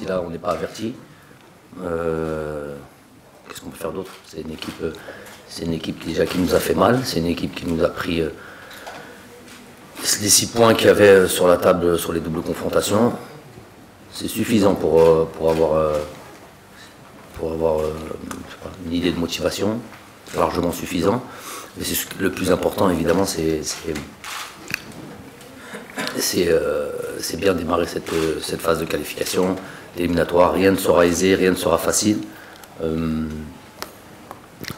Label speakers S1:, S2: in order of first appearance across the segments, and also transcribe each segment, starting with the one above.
S1: Là, on n'est pas averti. Qu'est-ce qu'on peut faire d'autre? C'est une équipe déjà qui nous a fait mal. C'est une équipe qui nous a pris les 6 points qu'il y avait sur la table sur les doubles confrontations. C'est suffisant pour avoir une idée de motivation, largement suffisant. Mais le plus important, évidemment, c'est bien démarrer cette phase de qualification éliminatoire. Rien ne sera aisé, rien ne sera facile.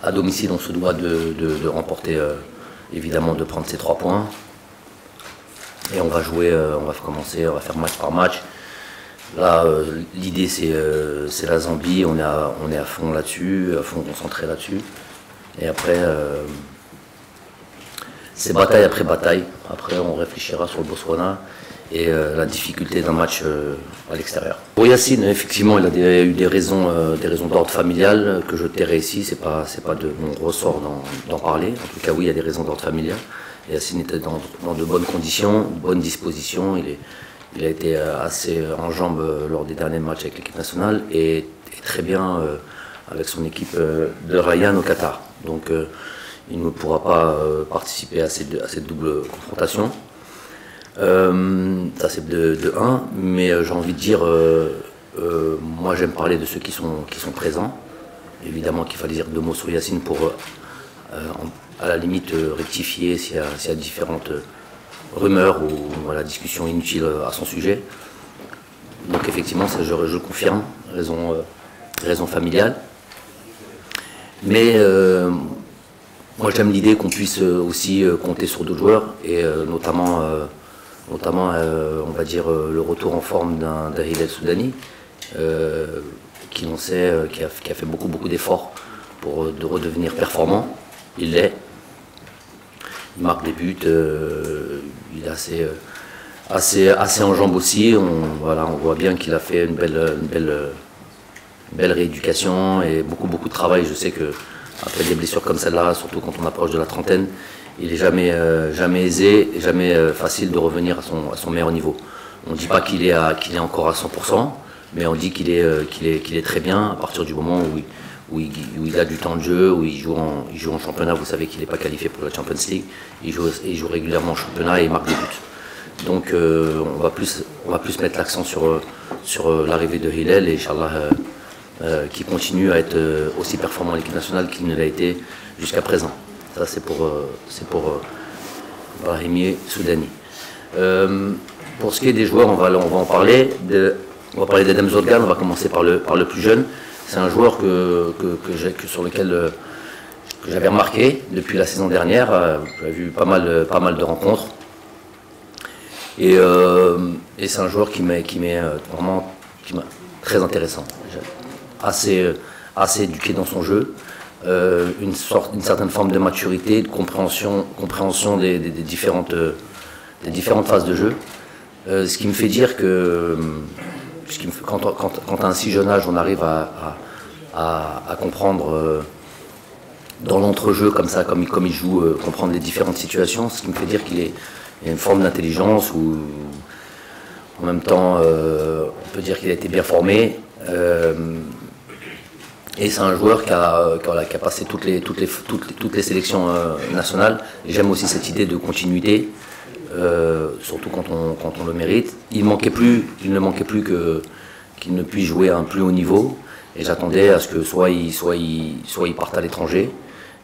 S1: À domicile, on se doit de remporter, évidemment, de prendre ces 3 points. Et on va jouer, on va commencer, on va faire match par match. Là, l'idée, c'est la Zambie. On est à fond là-dessus, à fond concentré là-dessus. Et après, c'est bataille après bataille. Après, on réfléchira sur le Botswana et la difficulté d'un match à l'extérieur. Pour Yacine, effectivement, il a eu des raisons d'ordre familial que je tairai ici. C'est pas de mon ressort d'en parler. En tout cas, oui, il y a des raisons d'ordre familial. Et Yacine était dans de bonnes conditions, bonne disposition. Il a été assez en jambes lors des derniers matchs avec l'équipe nationale et très bien avec son équipe de Ryan au Qatar. Donc, il ne pourra pas participer à cette double confrontation. Ça c'est de 1, mais j'ai envie de dire, moi j'aime parler de ceux qui sont présents. Évidemment qu'il fallait dire 2 mots sur Yacine pour à la limite rectifier s'il y a différentes rumeurs ou voilà, discussions inutiles à son sujet. Donc effectivement, ça, je confirme, raison familiale. Mais moi j'aime l'idée qu'on puisse aussi compter sur d'autres joueurs et notamment on va dire le retour en forme d'un Hilal Soudani qui on sait qui a fait beaucoup d'efforts pour redevenir performant. Il l'est, il marque des buts, il est assez en jambes aussi. On voit bien qu'il a fait une belle rééducation et beaucoup de travail. Je sais que après des blessures comme celle-là, surtout quand on approche de la trentaine, il n'est jamais aisé et jamais facile de revenir à son meilleur niveau. On ne dit pas qu'il est encore à 100%, mais on dit qu'il est très bien à partir du moment où il a du temps de jeu, où il joue en championnat. Vous savez qu'il n'est pas qualifié pour la Champions League. Il joue régulièrement en championnat et il marque des buts. Donc on va plus mettre l'accent sur l'arrivée de Hilal et Inch'Allah qui continue à être aussi performant à l'équipe nationale qu'il ne l'a été jusqu'à présent. Ça c'est pour Brahimi Soudani. Pour ce qui est des joueurs, on va en parler. On va parler d'Adem Zodgan. On va commencer par le plus jeune. C'est un joueur sur lequel que j'avais remarqué depuis la saison dernière. J'ai vu pas mal de rencontres. Et c'est un joueur qui m'est vraiment très intéressant. Assez éduqué dans son jeu. Une certaine forme de maturité, de compréhension des différentes phases de jeu. Ce qui me fait dire que quand à un si jeune âge on arrive à comprendre dans l'entrejeu comme ça, comme il joue, comprendre les différentes situations, ce qui me fait dire qu'il y a une forme d'intelligence où en même temps on peut dire qu'il a été bien formé. Et c'est un joueur qui a passé toutes les sélections nationales. J'aime aussi cette idée de continuité, surtout quand on le mérite. Il ne manquait plus qu'il ne puisse jouer à un plus haut niveau. Et j'attendais à ce que soit il parte à l'étranger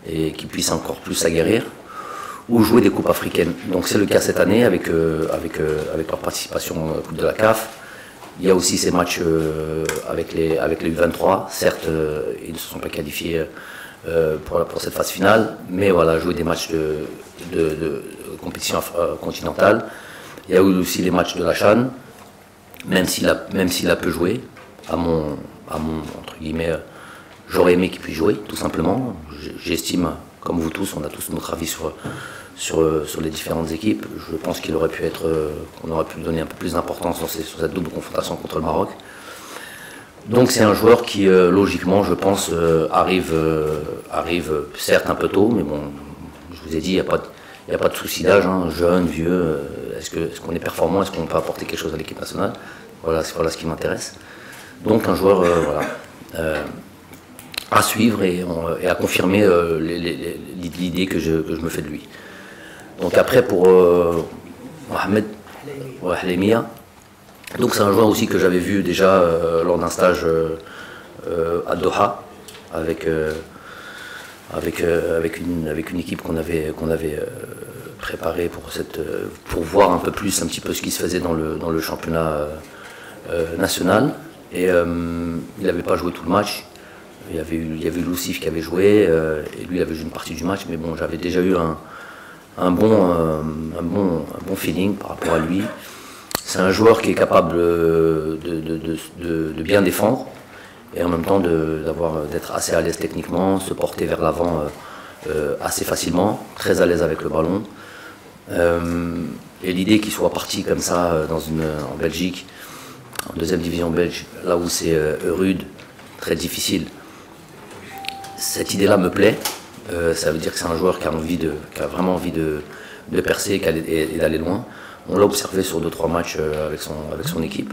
S1: et qu'il puisse encore plus s'aguerrir, ou jouer des coupes africaines. Donc c'est le cas cette année avec leur participation à la Coupe de la CAF. Il y a aussi ces matchs avec les U23. Certes, ils ne se sont pas qualifiés pour cette phase finale, mais voilà, jouer des matchs de compétition continentale. Il y a eu aussi les matchs de la CHAN, même s'il a peu joué, à mon entre guillemets, j'aurais aimé qu'il puisse jouer, tout simplement. J'estime, comme vous tous, on a tous notre avis sur les différentes équipes. Je pense qu'il aurait pu qu'on aurait pu lui donner un peu plus d'importance sur cette double confrontation contre le Maroc. Donc c'est un joueur qui, logiquement, je pense, arrive certes un peu tôt, mais bon, je vous ai dit, il n'y a pas de souci d'âge, hein, jeune, vieux. Est-ce qu'on est performant, est-ce qu'on peut apporter quelque chose à l'équipe nationale? Voilà ce qui m'intéresse. Donc un joueur à suivre et à confirmer l'idée que je me fais de lui. Donc après pour Mohamed Halemia, donc c'est un joueur aussi que j'avais vu déjà lors d'un stage à Doha avec une équipe qu'on avait préparée pour voir un petit peu ce qui se faisait dans le championnat national. Et il n'avait pas joué tout le match. Il y avait Loussif qui avait joué et lui il avait joué une partie du match, mais bon, j'avais déjà eu un bon feeling par rapport à lui. C'est un joueur qui est capable de bien défendre et en même temps d'être assez à l'aise techniquement, se porter vers l'avant assez facilement, très à l'aise avec le ballon. Et l'idée qu'il soit parti comme ça en Belgique, en deuxième division belge, là où c'est rude, très difficile, cette idée-là me plaît. Ça veut dire que c'est un joueur qui a vraiment envie de percer et d'aller loin. On l'a observé sur 2-3 matchs avec son équipe.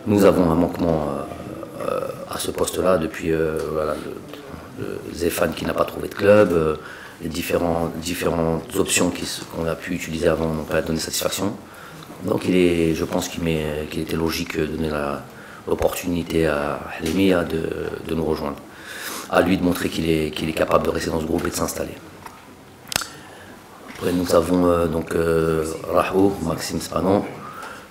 S1: Nous avons un manquement à ce poste-là depuis voilà, le Zéphane qui n'a pas trouvé de club, les différentes options qu'on a pu utiliser avant n'ont pas donné satisfaction. Donc je pense qu'il était logique de donner l'opportunité à Halemia de nous rejoindre. À lui de montrer qu'il est capable de rester dans ce groupe et de s'installer. Après nous avons Rahou, Maxime Spanon.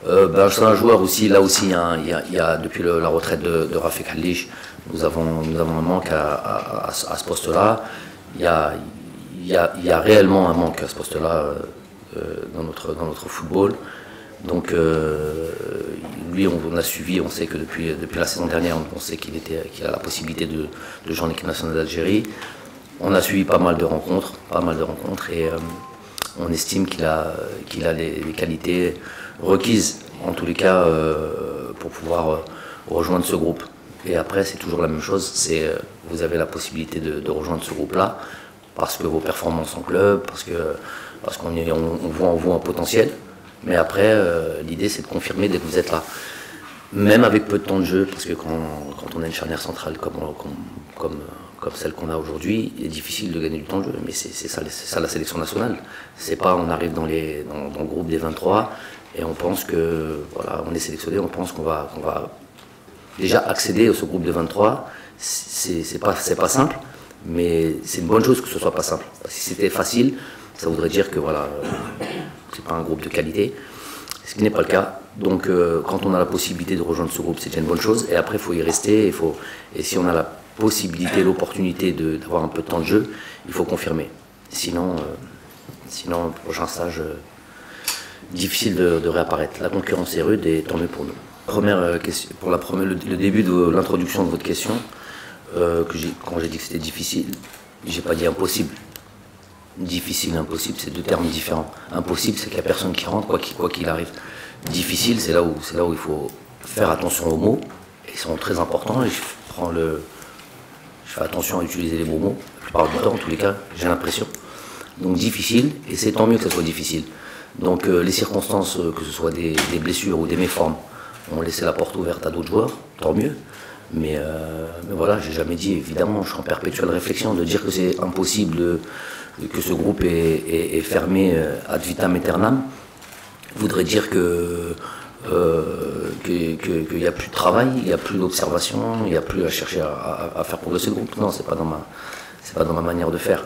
S1: C'est un joueur aussi, là aussi il y a depuis la retraite de Rafik Halish, nous avons un manque à ce poste-là. Il y a réellement un manque à ce poste-là dans notre football. Donc lui on a suivi, on sait que depuis la saison dernière on sait qu'il a la possibilité de jouer en équipe nationale d'Algérie. On a suivi pas mal de rencontres et on estime qu'il a les qualités requises en tous les cas pour pouvoir rejoindre ce groupe. Et après c'est toujours la même chose, vous avez la possibilité de rejoindre ce groupe-là parce que vos performances en club, parce qu'on voit en vous un potentiel. Mais après, l'idée c'est de confirmer dès que vous êtes là. Même avec peu de temps de jeu, parce que quand on a une charnière centrale comme celle qu'on a aujourd'hui, il est difficile de gagner du temps de jeu. Mais c'est ça la sélection nationale. C'est pas on arrive dans le groupe des 23 et on pense que voilà, on est sélectionné, on pense qu'on va déjà accéder à ce groupe de 23. C'est pas simple, mais c'est une bonne chose que ce soit pas simple. Si c'était facile, ça voudrait dire que voilà, c'est pas un groupe de qualité, ce qui n'est pas le cas. Donc quand on a la possibilité de rejoindre ce groupe, c'est déjà une bonne chose. Et après, il faut y rester. Et si on a la possibilité, l'opportunité d'avoir un peu de temps de jeu, il faut confirmer. Sinon, le prochain stage, difficile de réapparaître. La concurrence est rude et tant mieux pour nous. Première question, le début de l'introduction de votre question, quand j'ai dit que c'était difficile, j'ai pas dit impossible. Difficile et impossible, c'est deux termes différents. Impossible, c'est qu'il n'y a personne qui rentre, quoi qu'il arrive. Difficile, c'est là où il faut faire attention aux mots. Ils sont très importants. Et je fais attention à utiliser les bons mots. La plupart du temps, en tous les cas, j'ai l'impression. Donc difficile, et c'est tant mieux que ça soit difficile. Donc les circonstances, que ce soit des blessures ou des méformes, ont laissé la porte ouverte à d'autres joueurs, tant mieux. Mais voilà, j'ai jamais dit, évidemment, je suis en perpétuelle réflexion de dire que c'est impossible que ce groupe est fermé ad vitam aeternam, voudrait dire qu'il n'y a plus de travail, il n'y a plus d'observation, il n'y a plus à chercher à faire progresser le groupe. Non, c'est pas dans ma manière de faire.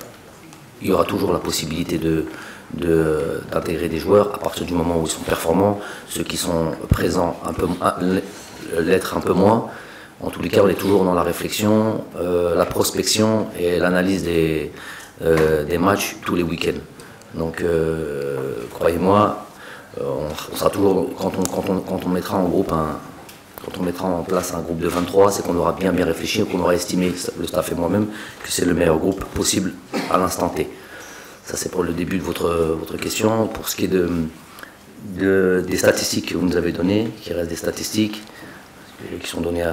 S1: Il y aura toujours la possibilité d'intégrer des joueurs à partir du moment où ils sont performants, ceux qui sont présents l'être un peu moins. En tous les cas, on est toujours dans la réflexion, la prospection et l'analyse des matchs tous les week-ends. Donc, croyez-moi, on sera toujours, quand on mettra en groupe quand on mettra en place un groupe de 23, c'est qu'on aura bien réfléchi et qu'on aura estimé, le staff et moi-même, que c'est le meilleur groupe possible à l'instant T. Ça, c'est pour le début de votre question. Pour ce qui est des statistiques que vous nous avez données, qui restent des statistiques qui sont données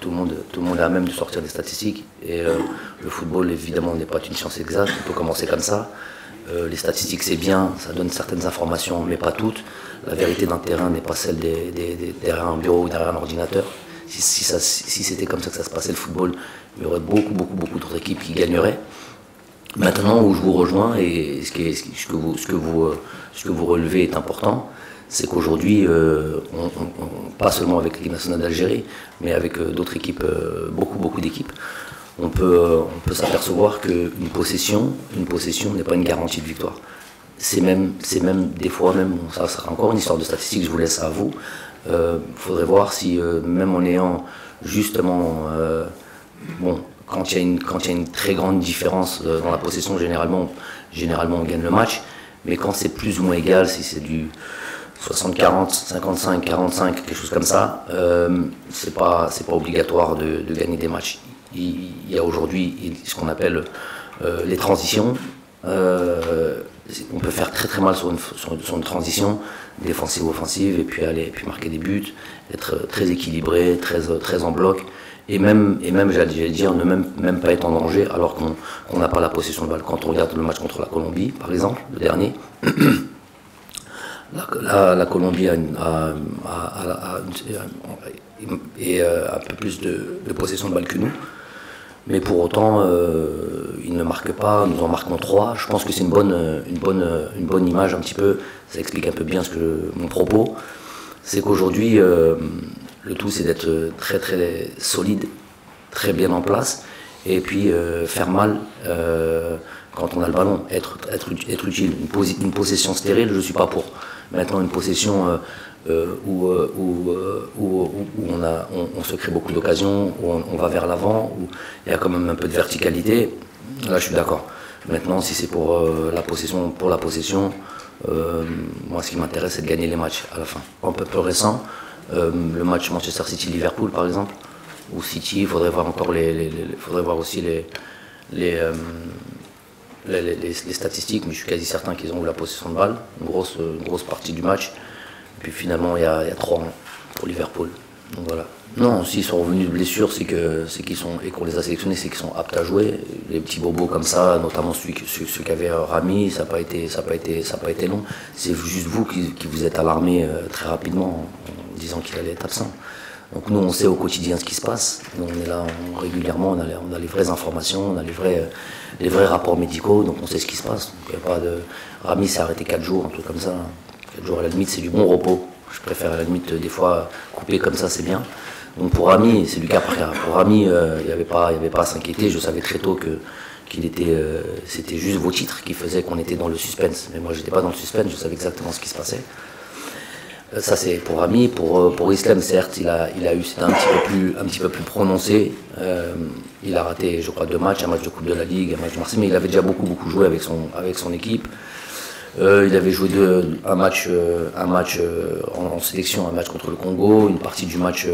S1: tout le monde est à même de sortir des statistiques. Et le football, évidemment, n'est pas une science exacte. On peut commencer comme ça. Les statistiques, c'est bien, ça donne certaines informations, mais pas toutes. La vérité d'un terrain n'est pas celle derrière un bureau ou derrière un ordinateur. Si c'était comme ça que ça se passait, le football, il y aurait beaucoup d'autres équipes qui gagneraient. Maintenant, où je vous rejoins, et ce que vous relevez est important, c'est qu'aujourd'hui, pas seulement avec l'équipe nationale d'Algérie, mais avec d'autres équipes, beaucoup d'équipes, on peut s'apercevoir qu'une possession n'est pas une garantie de victoire. C'est même des fois, ça sera encore une histoire de statistiques, je vous laisse ça à vous. Faudrait voir si, même en ayant justement, quand il y a une très grande différence dans la possession, généralement on gagne le match, mais quand c'est plus ou moins égal, si c'est du 60-40, 55-45, quelque chose comme ça, c'est pas obligatoire de gagner des matchs. Il y a aujourd'hui ce qu'on appelle les transitions. On peut faire très mal sur une transition défensive offensive et puis marquer des buts, être très équilibré, très en bloc et même j'allais dire ne même pas être en danger alors qu'on n'a pas la possession de balle. Quand on regarde le match contre la Colombie par exemple, le dernier, la Colombie a un peu plus de possession de balle que nous. Mais pour autant, ils ne marquent pas, nous en marquons 3. Je pense que c'est une bonne image un petit peu, ça explique un peu bien mon propos. C'est qu'aujourd'hui, le tout c'est d'être très solide, très bien en place, et puis faire mal quand on a le ballon, être utile. Une possession stérile, je ne suis pas pour. Maintenant, une possession où on se crée beaucoup d'occasions, où on va vers l'avant, où il y a quand même un peu de verticalité, là je suis d'accord. Maintenant, si c'est pour la possession, moi ce qui m'intéresse c'est de gagner les matchs à la fin. Un peu plus récent, le match Manchester City-Liverpool par exemple, ou City, il faudrait voir encore faudrait voir aussi les statistiques, mais je suis quasi certain qu'ils ont eu la possession de balle, une grosse partie du match. Puis finalement, il y a 3 ans pour Liverpool. Donc voilà. Non, s'ils sont revenus de blessure, c'est qu'ils sont, et qu'on les a sélectionnés, c'est qu'ils sont aptes à jouer. Les petits bobos comme ça, notamment ceux qu'avait Rami, ça n'a pas été long. C'est juste vous qui vous êtes alarmé très rapidement en disant qu'il allait être absent. Donc nous, on sait au quotidien ce qui se passe. Nous, on est là régulièrement, on a les vraies informations, on a les vrais rapports médicaux, donc on sait ce qui se passe. Donc, il n'y a pas de... Rami s'est arrêté 4 jours, un truc comme ça. 4 jours à la limite, c'est du bon repos. Je préfère à la limite des fois couper comme ça, c'est bien. Donc pour Rami, c'est du cas par cas. Pour Rami, il n'y avait pas à s'inquiéter. Je savais très tôt c'était juste vos titres qui faisaient qu'on était dans le suspense. Mais moi, j'étais pas dans le suspense, je savais exactement ce qui se passait. Ça c'est pour Rami. Pour Islam, certes, c'était un petit peu plus prononcé. Il a raté, je crois, 2 matchs, un match de Coupe de la Ligue, un match de Marseille, mais il avait déjà beaucoup joué avec son équipe. Il avait joué un match en sélection, un match contre le Congo, une partie du match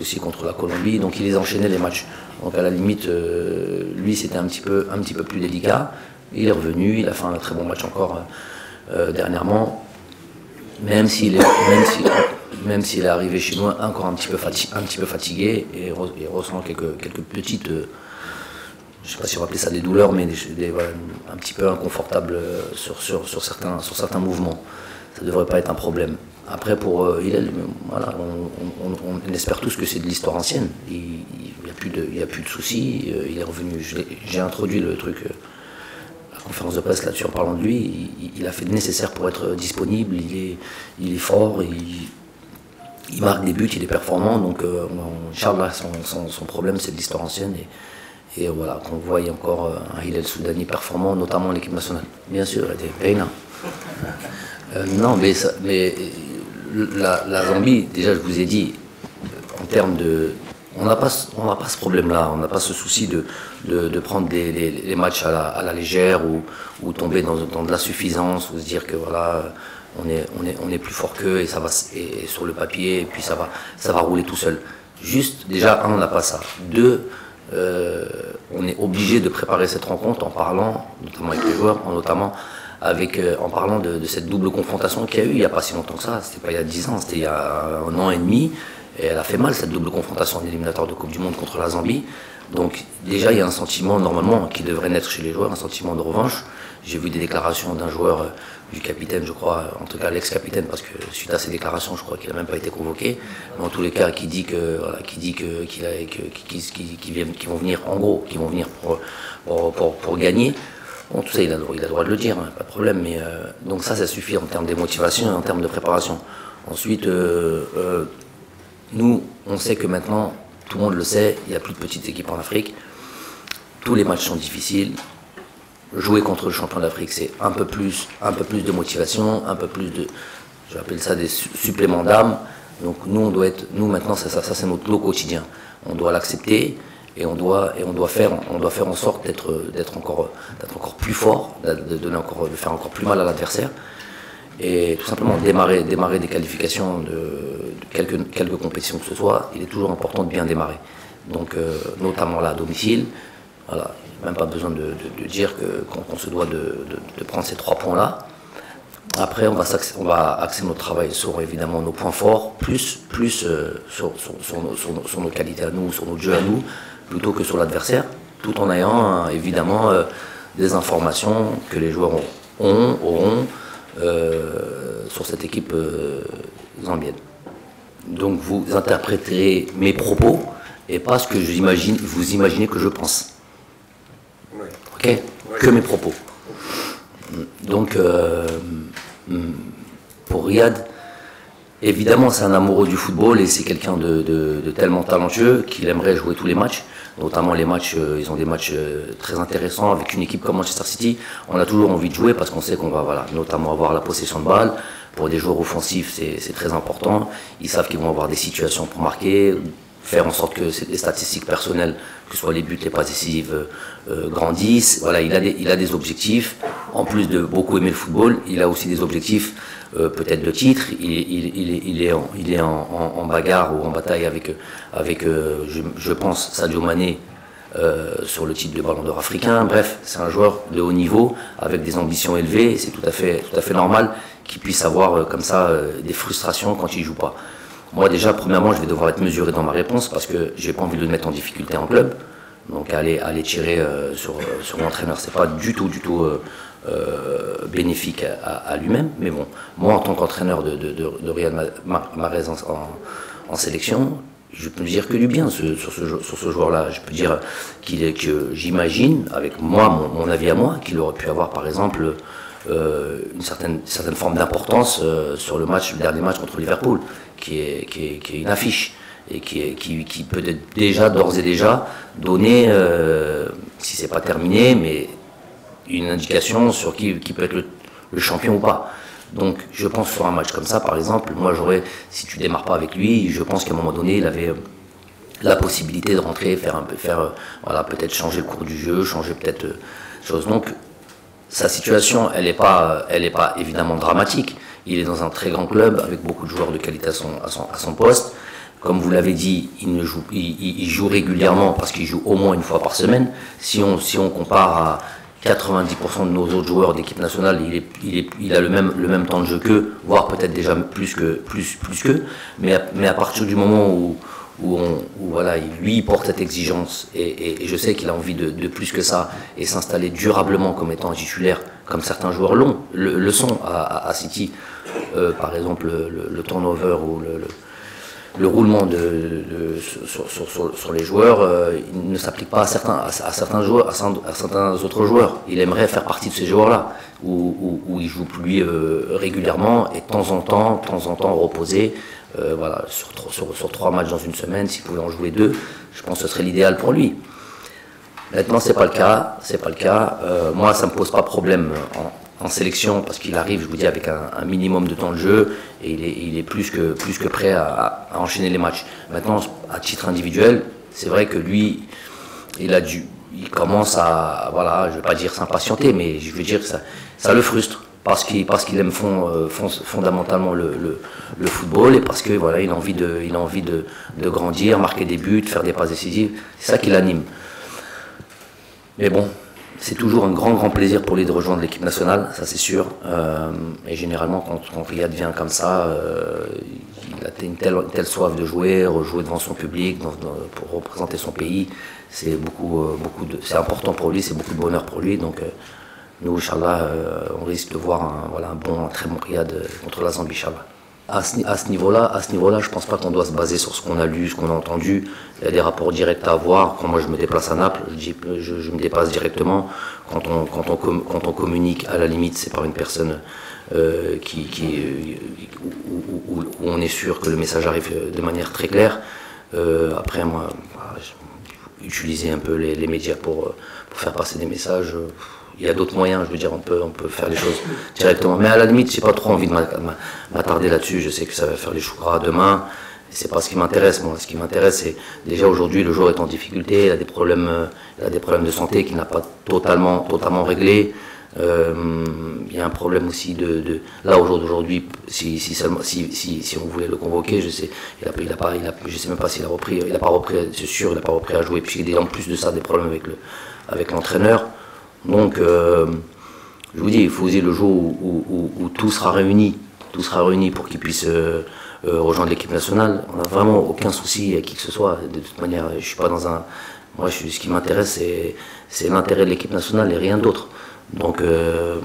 S1: aussi contre la Colombie, donc il les enchaînait les matchs. Donc à la limite, lui c'était un petit peu plus délicat. Il est revenu, il a fait un très bon match encore dernièrement, même s'il est arrivé chez nous encore un petit peu fatigué et ressent quelques petites... je ne sais pas si on va appeler ça des douleurs, mais un petit peu inconfortable sur certains mouvements. Ça ne devrait pas être un problème. Après, pour Hillel, voilà, on espère tous que c'est de l'histoire ancienne. Il n'y a plus de soucis. Il est revenu. J'ai introduit le truc, la conférence de presse là-dessus en parlant de lui. Il a fait le nécessaire pour être disponible. Il est fort. Il marque des buts. Il est performant. Donc, Inch'Allah, son problème, c'est de l'histoire ancienne. et voilà, qu'on voie encore un Hilal Soudani performant, notamment en équipe nationale. Bien sûr, il y a des peines. Non, mais la Zambie, déjà je vous ai dit, en termes de... On n'a pas ce problème-là, on n'a pas ce souci de prendre les matchs à la légère ou tomber dans de l'insuffisance, ou se dire que voilà, on est plus fort qu'eux et ça va et sur le papier et puis ça va rouler tout seul. Juste, déjà, un, on n'a pas ça. Deux, on est obligé de préparer cette rencontre en parlant, notamment avec les joueurs, en parlant de cette double confrontation qu'il y a eu il n'y a pas si longtemps que ça. C'était pas il y a 10 ans, c'était il y a 1 an et demi. Et elle a fait mal, cette double confrontation en éliminatoire de Coupe du Monde contre la Zambie. Donc déjà, il y a un sentiment, normalement, qui devrait naître chez les joueurs, un sentiment de revanche. J'ai vu des déclarations d'un joueur, du capitaine, je crois, en tout cas l'ex-capitaine, parce que suite à ces déclarations, je crois qu'il n'a même pas été convoqué. Mais en tous les cas, qui dit qu'ils vont venir, en gros, qu'ils vont venir pour gagner. Bon, tout ça, il a le droit de le dire, hein, pas de problème. Mais, donc ça suffit en termes de motivation et en termes de préparation. Ensuite, nous, on sait que maintenant, tout le monde le sait, il n'y a plus de petites équipes en Afrique. Tous les matchs sont difficiles. Jouer contre le champion d'Afrique, c'est un peu plus de motivation, un peu plus de, j'appelle ça des suppléments d'âme. Donc nous, nous maintenant, ça c'est notre lot quotidien. On doit l'accepter et on doit faire en sorte d'être encore plus fort, de faire encore plus mal à l'adversaire. Et tout simplement démarrer des qualifications de quelques compétitions que ce soit, il est toujours important de bien démarrer. Donc notamment là à domicile, voilà, même pas besoin de dire qu'on se doit de prendre ces 3 points-là. Après, on va axer notre travail sur évidemment nos points forts, plus sur nos qualités à nous, sur notre jeu à nous, plutôt que sur l'adversaire, tout en ayant évidemment des informations que les joueurs auront sur cette équipe zambienne. Donc vous interpréterez mes propos et pas ce que vous imaginez que je pense. Ok ? Que mes propos. Donc pour Riyad, évidemment c'est un amoureux du football et c'est quelqu'un de tellement talentueux qu'il aimerait jouer tous les matchs. Notamment les matchs, ils ont des matchs très intéressants avec une équipe comme Manchester City. On a toujours envie de jouer parce qu'on sait qu'on va notamment avoir la possession de balle. Pour des joueurs offensifs, c'est très important. Ils savent qu'ils vont avoir des situations pour marquer, faire en sorte que les statistiques personnelles, que ce soit les buts, les passes décisives, grandissent. Voilà, il a des objectifs. En plus de beaucoup aimer le football, il a aussi des objectifs peut-être de titre. Il est en bagarre ou en bataille avec je pense, Sadio Mané sur le titre de Ballon d'Or africain. Bref, c'est un joueur de haut niveau avec des ambitions élevées. C'est tout à fait normal qu'il puisse avoir comme ça des frustrations quand il joue pas. Moi déjà, premièrement, je vais devoir être mesuré dans ma réponse parce que j'ai pas envie de le mettre en difficulté en club. Donc aller tirer sur l'entraîneur, c'est pas du tout bénéfique à lui-même. Mais bon, moi en tant qu'entraîneur de Riyad Mahrez en sélection, je peux dire que du bien sur ce joueur-là. Je peux dire que j'imagine, avec moi, mon avis à moi, qu'il aurait pu avoir par exemple une certaine forme d'importance sur le dernier match contre Liverpool, qui est une affiche et qui peut être d'ores et déjà donner, si c'est pas terminé, mais une indication sur qui peut être le champion ou pas. Donc je pense sur un match comme ça, par exemple, moi si tu démarres pas avec lui, je pense qu'à un moment donné, il avait la possibilité de rentrer, voilà, peut-être changer le cours du jeu, changer peut-être chose. Donc sa situation, elle est pas évidemment dramatique. Il est dans un très grand club avec beaucoup de joueurs de qualité à son poste. Comme vous l'avez dit, il joue régulièrement parce qu'il joue au moins une fois par semaine. Si on compare à 90% de nos autres joueurs d'équipe nationale, il a le même temps de jeu qu'eux, voire peut-être déjà plus qu'eux. Mais à partir du moment où voilà, lui porte cette exigence et je sais qu'il a envie de plus que ça et s'installer durablement comme étant un titulaire, comme certains joueurs le sont à City. Par exemple, le turnover ou le roulement sur les joueurs, il ne s'applique pas à certains joueurs, à certains autres joueurs. Il aimerait faire partie de ces joueurs-là, où il joue lui régulièrement et de temps en temps reposé. Voilà, sur 3 matchs dans une semaine, s'il pouvait en jouer 2, je pense que ce serait l'idéal pour lui. Maintenant, c'est pas le cas. C'est pas le cas. Moi, ça me pose pas problème en sélection parce qu'il arrive, je vous dis, avec un minimum de temps de jeu et il est plus que prêt à enchaîner les matchs. Maintenant, à titre individuel, c'est vrai que lui, il commence à, voilà, je vais pas dire s'impatienter, mais je veux dire que ça le frustre parce qu'il aime fondamentalement le football et parce que voilà, il a envie de grandir, marquer des buts, faire des passes décisives. C'est ça qui l'anime. Mais bon, c'est toujours un grand plaisir pour lui de rejoindre l'équipe nationale, ça c'est sûr. Et généralement, quand Riyad vient comme ça, il a une telle soif de jouer devant son public, pour représenter son pays. C'est c'est important pour lui, c'est beaucoup de bonheur pour lui. Donc, nous, Inch'Allah, on risque de voir un très bon Riyad contre la Zambie, Inch'Allah. À ce niveau-là, je pense pas qu'on doit se baser sur ce qu'on a lu, ce qu'on a entendu. Il y a des rapports directs à avoir. Quand moi je me déplace à Naples, je me déplace directement. Quand on communique, à la limite, c'est par une personne où on est sûr que le message arrive de manière très claire. Après, moi, utiliser un peu les médias pour faire passer des messages. Il y a d'autres moyens, je veux dire, on peut faire les choses directement. Mais à la limite, j'ai pas trop envie de m'attarder là-dessus. Je sais que ça va faire les choux gras demain. C'est pas ce qui m'intéresse, moi. Ce qui m'intéresse, c'est déjà aujourd'hui, le joueur est en difficulté, il a des problèmes de santé qu'il n'a pas totalement réglés. Il y a un problème aussi là aujourd'hui, si on voulait le convoquer, je sais, je sais même pas s'il a repris, il n'a pas repris, c'est sûr, il n'a pas repris à jouer. Puis il y a en plus de ça des problèmes avec l'entraîneur. Donc, je vous dis, il faut oser le jour où tout sera réuni pour qu'il puisse rejoindre l'équipe nationale. On n'a vraiment aucun souci à qui que ce soit. De toute manière, je suis pas dans un. Moi, ce qui m'intéresse, c'est l'intérêt de l'équipe nationale et rien d'autre. Donc, le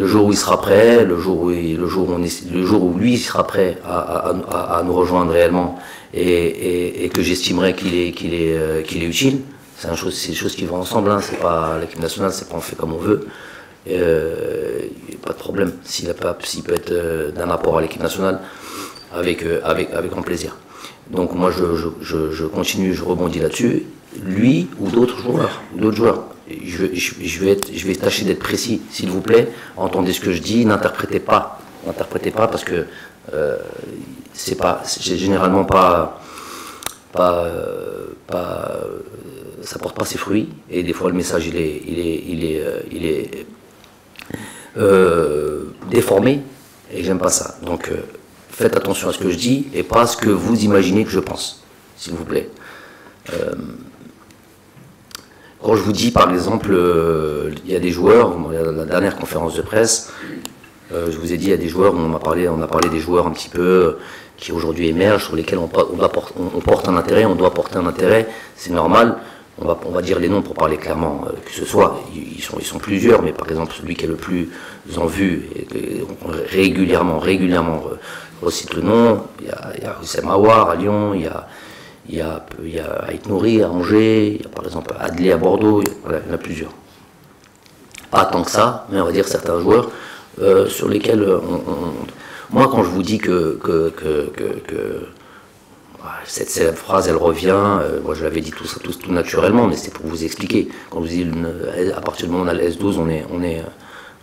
S1: jour où il sera prêt, le jour où lui il sera prêt à nous rejoindre réellement et que j'estimerais qu'il est utile. C'est des choses qui vont ensemble, hein. C'est pas l'équipe nationale, c'est pas on fait comme on veut. Y a pas de problème. S'il peut être d'un apport à l'équipe nationale, avec grand plaisir. Donc moi je continue, je rebondis là-dessus. Lui ou d'autres joueurs. Je vais tâcher d'être précis, s'il vous plaît. Entendez ce que je dis, n'interprétez pas parce que c'est généralement pas ça porte pas ses fruits et des fois le message il est déformé et j'aime pas ça. Donc faites attention à ce que je dis et pas à ce que vous imaginez que je pense, s'il vous plaît. Quand je vous dis par exemple, il y a des joueurs, la dernière conférence de presse, je vous ai dit il y a des joueurs, on a parlé des joueurs un petit peu qui aujourd'hui émergent, sur lesquels on porte un intérêt, on doit porter un intérêt, c'est normal. On va dire les noms pour parler clairement, que ce soit, ils sont plusieurs, mais par exemple celui qui est le plus en vue, et régulièrement, recite le nom, il y a Houssem Aouar à Lyon, il y a Aït Nouri à Angers, il y a par exemple Adley à Bordeaux, voilà, il y en a plusieurs. Pas tant que ça, mais on va dire certains joueurs sur lesquels moi quand je vous dis que cette phrase, elle revient, moi je l'avais dit tout naturellement, mais c'est pour vous expliquer. Quand je vous dis, à partir du moment où on a le S12,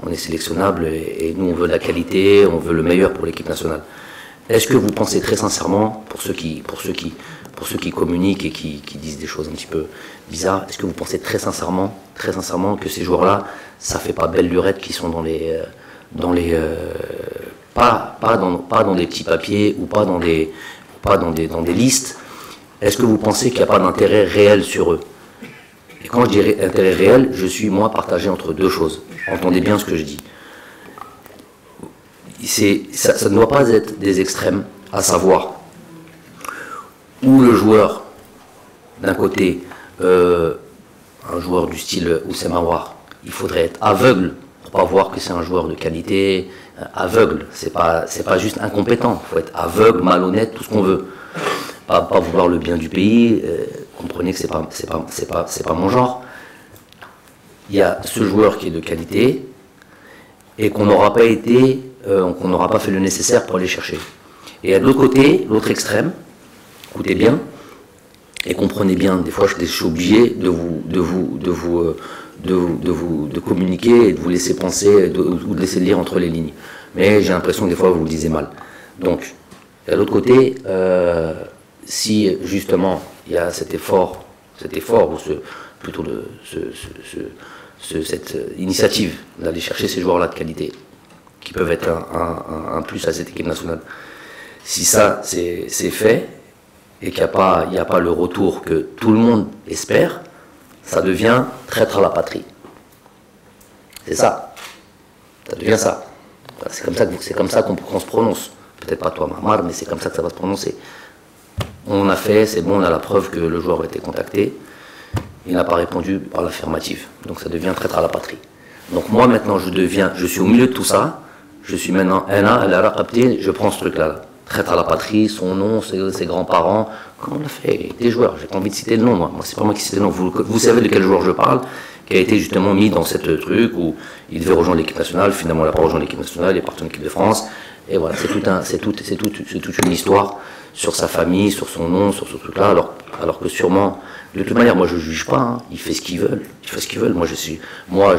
S1: on est sélectionnable et nous on veut la qualité, on veut le meilleur pour l'équipe nationale. Est-ce que vous pensez très sincèrement, pour ceux qui communiquent et qui disent des choses un petit peu bizarres, est-ce que vous pensez très sincèrement que ces joueurs-là, ça fait pas belle lurette qui sont pas dans des petits papiers ou pas dans des listes? Est-ce que vous pensez qu'il n'y a pas d'intérêt réel sur eux? Et quand je dis intérêt réel, je suis moi partagé entre deux choses. Entendez bien ce que je dis. Ça ne doit pas être des extrêmes, à savoir où le joueur, d'un côté, un joueur du style Houssem Aouar, il faudrait être aveugle pour pas voir que c'est un joueur de qualité. Aveugle, c'est pas juste incompétent, il faut être aveugle, malhonnête, tout ce qu'on veut. Pas vouloir le bien du pays, comprenez que c'est pas mon genre. Il y a ce joueur qui est de qualité et qu'on n'aura pas fait le nécessaire pour aller chercher. Et à l'autre côté, l'autre extrême, écoutez bien, Et comprenez bien, des fois je suis obligé de communiquer et de vous laisser penser ou de laisser lire entre les lignes. Mais j'ai l'impression que des fois vous le disiez mal. Donc, de l'autre côté, si justement il y a cet effort ou cette initiative d'aller chercher ces joueurs-là de qualité, qui peuvent être un plus à cette équipe nationale, si ça c'est fait, et qu'il n'y a pas le retour que tout le monde espère, ça devient traître à la patrie. C'est ça. Ça devient ça. C'est comme ça qu'on se prononce. Peut-être pas toi, Mamar, mais c'est comme ça que ça va se prononcer. On a fait, c'est bon, on a la preuve que le joueur a été contacté. Il n'a pas répondu par l'affirmative. Donc ça devient traître à la patrie. Donc moi maintenant, je suis au milieu de tout ça. Je suis maintenant NA, elle a capté, je prends ce truc-là. Traître à la patrie, son nom, ses grands-parents. Comment on l'a fait? Des joueurs, j'ai pas envie de citer le nom, moi c'est pas moi qui cite le nom. Vous savez de quel joueur je parle, qui a été justement mis dans cette truc où il devait rejoindre l'équipe nationale, finalement il n'a pas rejoint l'équipe nationale, il est parti en équipe de France. Et voilà, c'est toute une histoire sur sa famille, sur son nom, sur ce truc-là, alors que sûrement, de toute manière, moi je ne juge pas, hein, ils font ce qu'ils veulent, Moi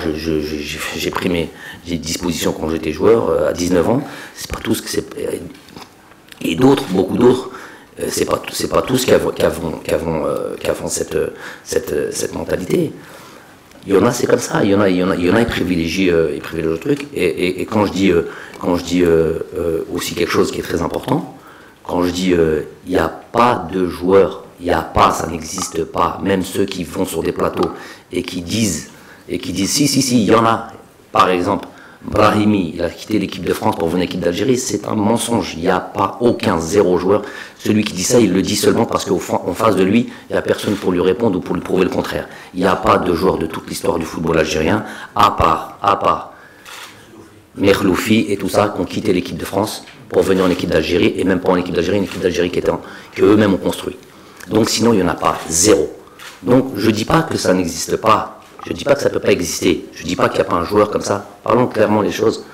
S1: j'ai pris mes dispositions quand j'étais joueur, à 19 ans, c'est pas tout ce que c'est. Et d'autres, beaucoup d'autres, c'est pas tous qui avons cette mentalité. Il y en a, c'est comme ça. Il y en a, ils privilégient le truc. Et quand je dis aussi quelque chose qui est très important, quand je dis il n'y a pas de joueurs, ça n'existe pas. Même ceux qui vont sur des plateaux et qui disent si, il y en a. Par exemple, Brahimi, il a quitté l'équipe de France pour venir à l'équipe d'Algérie, c'est un mensonge. Il n'y a pas zéro joueur. Celui qui dit ça, il le dit seulement parce qu'en face de lui, il n'y a personne pour lui répondre ou pour lui prouver le contraire. Il n'y a pas de joueur de toute l'histoire du football algérien, à part Merloufi et tout ça, qui ont quitté l'équipe de France pour venir en équipe d'Algérie, et même pas en équipe d'Algérie, une équipe d'Algérie qu'eux-mêmes ont construit. Donc sinon, il n'y en a pas, zéro. Donc je ne dis pas que ça n'existe pas. Je ne dis pas que ça ne peut pas exister. Je ne dis pas qu'il n'y a pas un joueur comme ça. Parlons clairement les choses.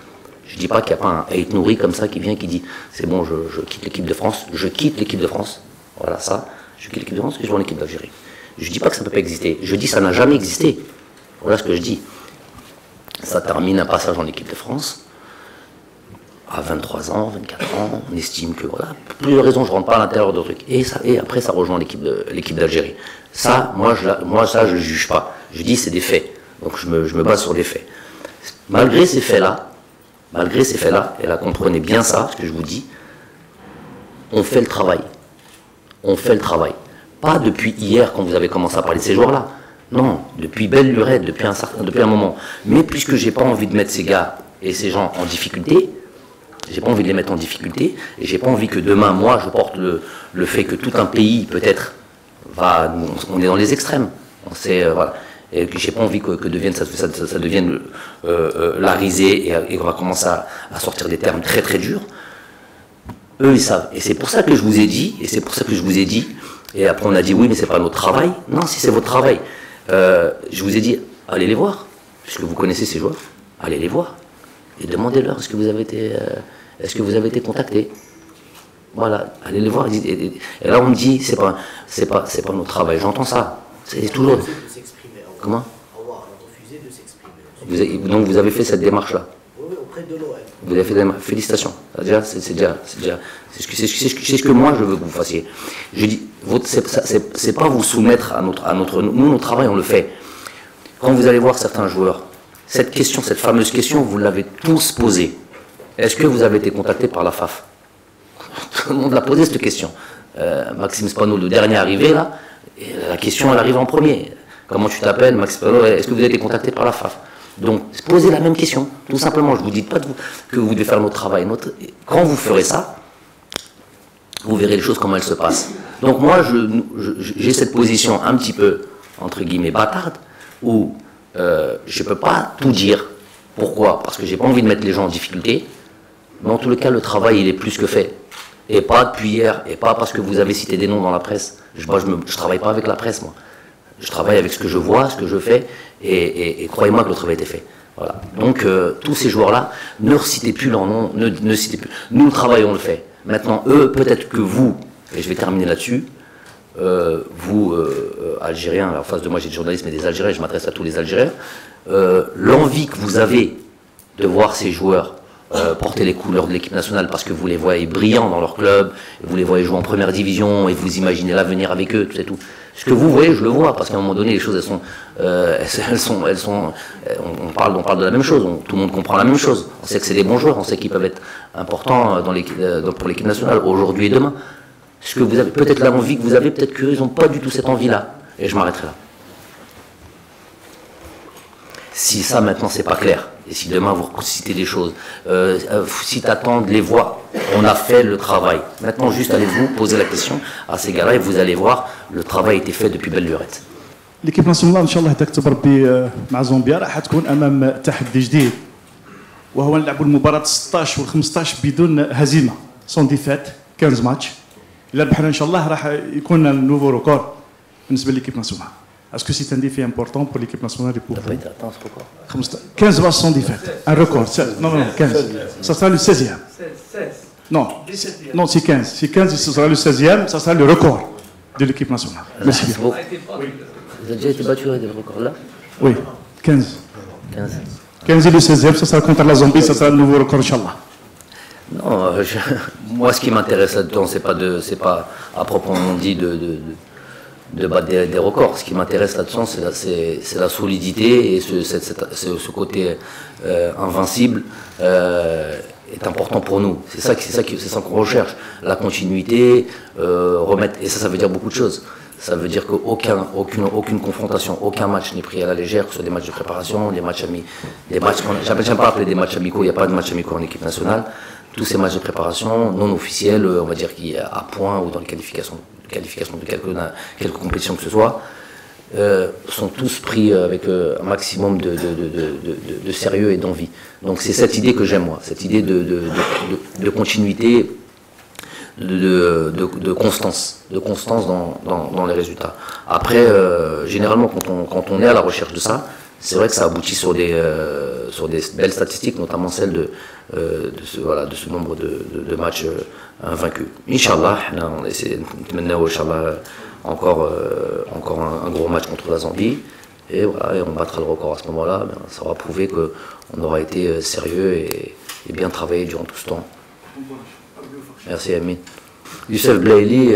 S1: Je ne dis pas qu'il n'y a pas un Ait Nouri comme ça qui vient qui dit c'est bon, je quitte l'équipe de France. Je quitte l'équipe de France. Voilà ça. Je quitte l'équipe de France et je vais en équipe d'Algérie. Je ne dis pas que ça ne peut pas exister. Je dis que ça n'a jamais existé. Voilà ce que je dis. Ça termine un passage en équipe de France. À 23 ans, 24 ans, on estime que voilà, pour plusieurs raisons, je ne rentre pas à l'intérieur de truc. Et après, ça rejoint l'équipe d'Algérie. Ça, moi, je ne juge pas. Je dis c'est des faits. Donc je me base sur des faits. Malgré ces faits-là, et là, comprenez bien ça, ce que je vous dis, on fait le travail. On fait le travail. Pas depuis hier, quand vous avez commencé à parler de ces joueurs-là. Non, depuis belle lurette, depuis un moment. Mais puisque j'ai pas envie de mettre ces gars et ces gens en difficulté, j'ai pas envie de les mettre en difficulté, et j'ai pas envie que demain, moi, je porte le fait que tout un pays, peut-être, on est dans les extrêmes. Voilà. Et que j'ai pas envie que ça devienne la risée, et on va commencer à sortir des termes très très durs. Eux, ils savent. Et c'est pour ça que je vous ai dit, et après on a dit oui, mais c'est pas notre travail. Non, si c'est votre travail. Je vous ai dit, allez les voir, puisque vous connaissez ces joueurs, allez les voir, et demandez-leur est-ce que vous avez été contacté. Voilà, allez les voir. Et là on me dit, c'est pas notre travail. J'entends ça. C'est toujours. Comment? Donc vous avez fait cette démarche-là.
S2: Oui, auprès de l'OM.
S1: Vous avez fait des démarches. Félicitations. C'est ce que moi je veux que vous fassiez. Je dis, c'est pas vous soumettre à notre. Nous, notre travail, on le fait. Quand vous allez voir certains joueurs, cette fameuse question, vous l'avez tous posée. Est-ce que vous avez été contacté par la FAF? Tout le monde l'a posé cette question. Maxime Spano, le dernier arrivé là, et la question elle arrive en premier. Comment tu t'appelles, Maxime Spano? Est-ce que vous avez été contacté par la FAF? Donc, posez la même question, tout simplement. Je ne vous dis pas que vous devez faire notre travail. Quand vous ferez ça, vous verrez les choses comment elles se passent. Donc moi, j'ai cette position un petit peu, entre guillemets, bâtarde, où je ne peux pas tout dire. Pourquoi? Parce que je n'ai pas envie de mettre les gens en difficulté. Mais en tout cas, le travail, il est plus que fait. Et pas depuis hier, et pas parce que vous avez cité des noms dans la presse. Je ne travaille pas avec la presse, moi. Je travaille avec ce que je vois, ce que je fais, et croyez-moi que le travail était fait. Voilà. Donc, tous ces joueurs-là, ne recitez plus leur nom, ne citez plus. Nous, le travail, on le fait. Maintenant, eux, peut-être que vous, et je vais terminer là-dessus, vous, Algériens, en face de moi j'ai des journalistes, mais des Algériens, je m'adresse à tous les Algériens, l'envie que vous avez de voir ces joueurs porter les couleurs de l'équipe nationale parce que vous les voyez brillants dans leur club, vous les voyez jouer en première division et vous imaginez l'avenir avec eux, tout c'est tout. Ce que vous voyez, je le vois, parce qu'à un moment donné, les choses, on parle de la même chose, tout le monde comprend la même chose. On sait que c'est des bons joueurs, on sait qu'ils peuvent être importants pour l'équipe nationale aujourd'hui et demain. Ce que vous avez, peut-être l'envie que vous avez, peut-être qu'ils n'ont pas du tout cette envie-là. Et je m'arrêterai là. Si ça, maintenant, c'est pas clair, et si demain vous citez des choses, si t'attends de les voir, on a fait le travail. Maintenant, juste allez-vous poser la question à ces gars-là et vous allez voir, le travail a été fait depuis belle lurette.
S2: l'équipe nationale ان شاء الله تكتب ربي مع زامبيا راح تكون امام تحدي جديد وهو نلعبوا المباراه 16 وال 15 بدون هزيمه سون ديفات 15 ماتش الا ربحنا ان شاء الله راح يكون نوفو ريكورد بالنسبه لليكيب ناسيونال. Est-ce que c'est un défi important pour l'équipe nationale et pour vous? 15 matchs sans défaite, un record. Non, 15. Ça sera le 16e. 16. Non, c'est 15. C'est 15, ce sera le 16e, ça sera le record de l'équipe nationale. Merci bien.
S1: Vous avez déjà été battu avec des records là?
S2: Oui, 15. 15 et le 16e, ça sera contre la Zambie, ça sera le nouveau record, Inch'Allah.
S1: Non, moi ce qui m'intéresse là-dedans, c'est pas à proprement dit de battre des records. Ce qui m'intéresse là-dedans, c'est la solidité et ce côté invincible est important pour nous. C'est ça qu'on recherche. La continuité, remettre, et ça veut dire beaucoup de choses. Ça veut dire qu'aucune confrontation, aucun match n'est pris à la légère, que ce soit des matchs de préparation, des matchs j'aime pas appeler des matchs amicaux, il n'y a pas de matchs amicaux en équipe nationale. Tous ces matchs de préparation non officiels, on va dire qui à point ou dans les qualifications de quelques compétitions que ce soit, sont tous pris avec un maximum de sérieux et d'envie. Donc c'est cette idée que j'aime moi, cette idée de continuité, de constance dans les résultats. Après, généralement quand on est à la recherche de ça, c'est vrai que ça aboutit sur des belles statistiques, notamment celle de ce nombre de matchs invaincus. Inch'Allah, on essaie maintenant, Inch'Allah, encore un gros match contre la Zambie, et voilà, et on battra le record à ce moment-là. Ça aura prouvé qu'on aura été sérieux et bien travaillé durant tout ce temps. Merci Amin. Youssef Blaili,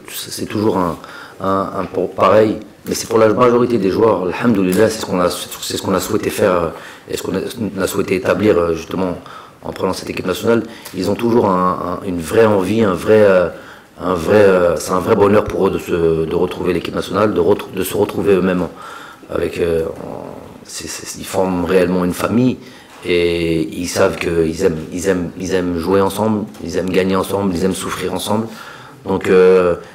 S1: c'est toujours un pareil. Mais c'est pour la majorité des joueurs, alhamdoulilah, c'est ce qu'on a souhaité faire et ce qu'on a souhaité établir justement en prenant cette équipe nationale. Ils ont toujours une vraie envie, c'est un vrai bonheur pour eux de retrouver l'équipe nationale, de se retrouver eux-mêmes avec. Ils forment réellement une famille et ils savent qu'ils aiment jouer ensemble, ils aiment gagner ensemble, ils aiment souffrir ensemble. Donc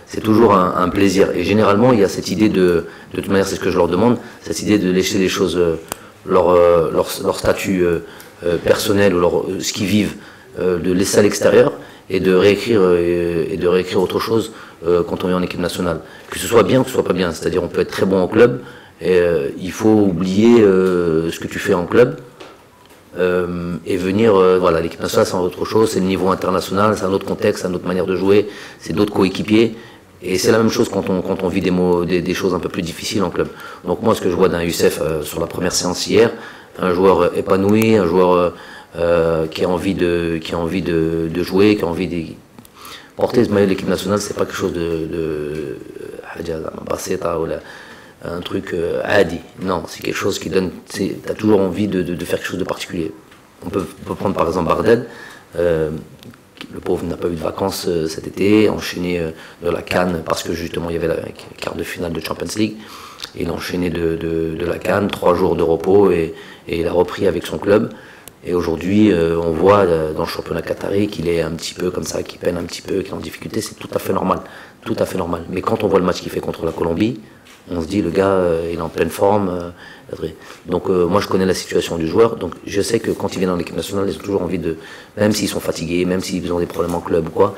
S1: c'est toujours un plaisir. Et généralement, il y a cette idée de toute manière, c'est ce que je leur demande, cette idée de laisser les choses, leur statut personnel ou ce qu'ils vivent, de laisser à l'extérieur et de réécrire autre chose quand on est en équipe nationale. Que ce soit bien ou que ce soit pas bien. C'est-à-dire on peut être très bon en club et il faut oublier ce que tu fais en club. Et venir, voilà, l'équipe nationale c'est autre chose, c'est le niveau international, c'est un autre contexte, c'est une autre manière de jouer, c'est d'autres coéquipiers, et c'est la même chose quand on vit des choses un peu plus difficiles en club. Donc moi ce que je vois d'un Youssef sur la première séance hier, un joueur épanoui, un joueur qui a envie de jouer, qui a envie de porter ce maillot de l'équipe nationale, c'est pas quelque chose de un truc adi. Non, c'est quelque chose qui donne. Tu as toujours envie de faire quelque chose de particulier. On peut prendre par exemple Bardel. Le pauvre n'a pas eu de vacances cet été, enchaîné de la CAN parce que justement il y avait la quart de finale de Champions League. Il a enchaîné de la CAN, 3 jours de repos et il a repris avec son club. Et aujourd'hui, on voit dans le championnat qatari qu'il est un petit peu comme ça, qu'il peine un petit peu, qu'il est en difficulté. C'est tout à fait normal. Tout à fait normal. Mais quand on voit le match qu'il fait contre la Colombie, on se dit, le gars, il est en pleine forme. Donc, moi, je connais la situation du joueur. Donc, je sais que quand ils viennent en équipe nationale, ils ont toujours envie de, même s'ils sont fatigués, même s'ils ont des problèmes en club ou quoi,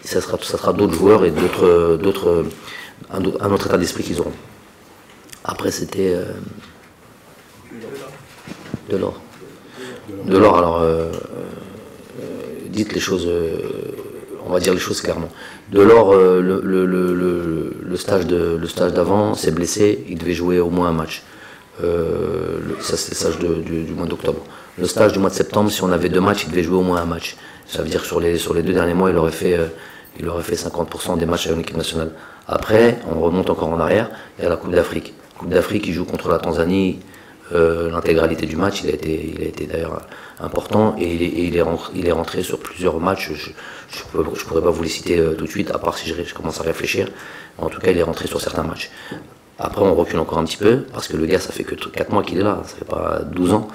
S1: ça sera d'autres joueurs et un autre état d'esprit qu'ils auront. Après, c'était Delors. Alors, dites les choses on va dire les choses clairement. Delors, le stage d'avant s'est blessé, il devait jouer au moins un match. Ça c'est le stage du mois d'octobre. Le stage du mois de septembre, si on avait 2 matchs, il devait jouer au moins un match. Ça veut dire que sur les 2 derniers mois, il aurait fait 50% des matchs avec l'équipe nationale. Après, on remonte encore en arrière, il y a la Coupe d'Afrique. Coupe d'Afrique, il joue contre la Tanzanie. L'intégralité du match, il a été d'ailleurs important et il est rentré sur plusieurs matchs. Je pourrais pas vous les citer tout de suite, à part si je commence à réfléchir. En tout cas, il est rentré sur certains matchs. Après, on recule encore un petit peu, parce que le gars, ça fait que 4 mois qu'il est là, ça fait pas 12 ans.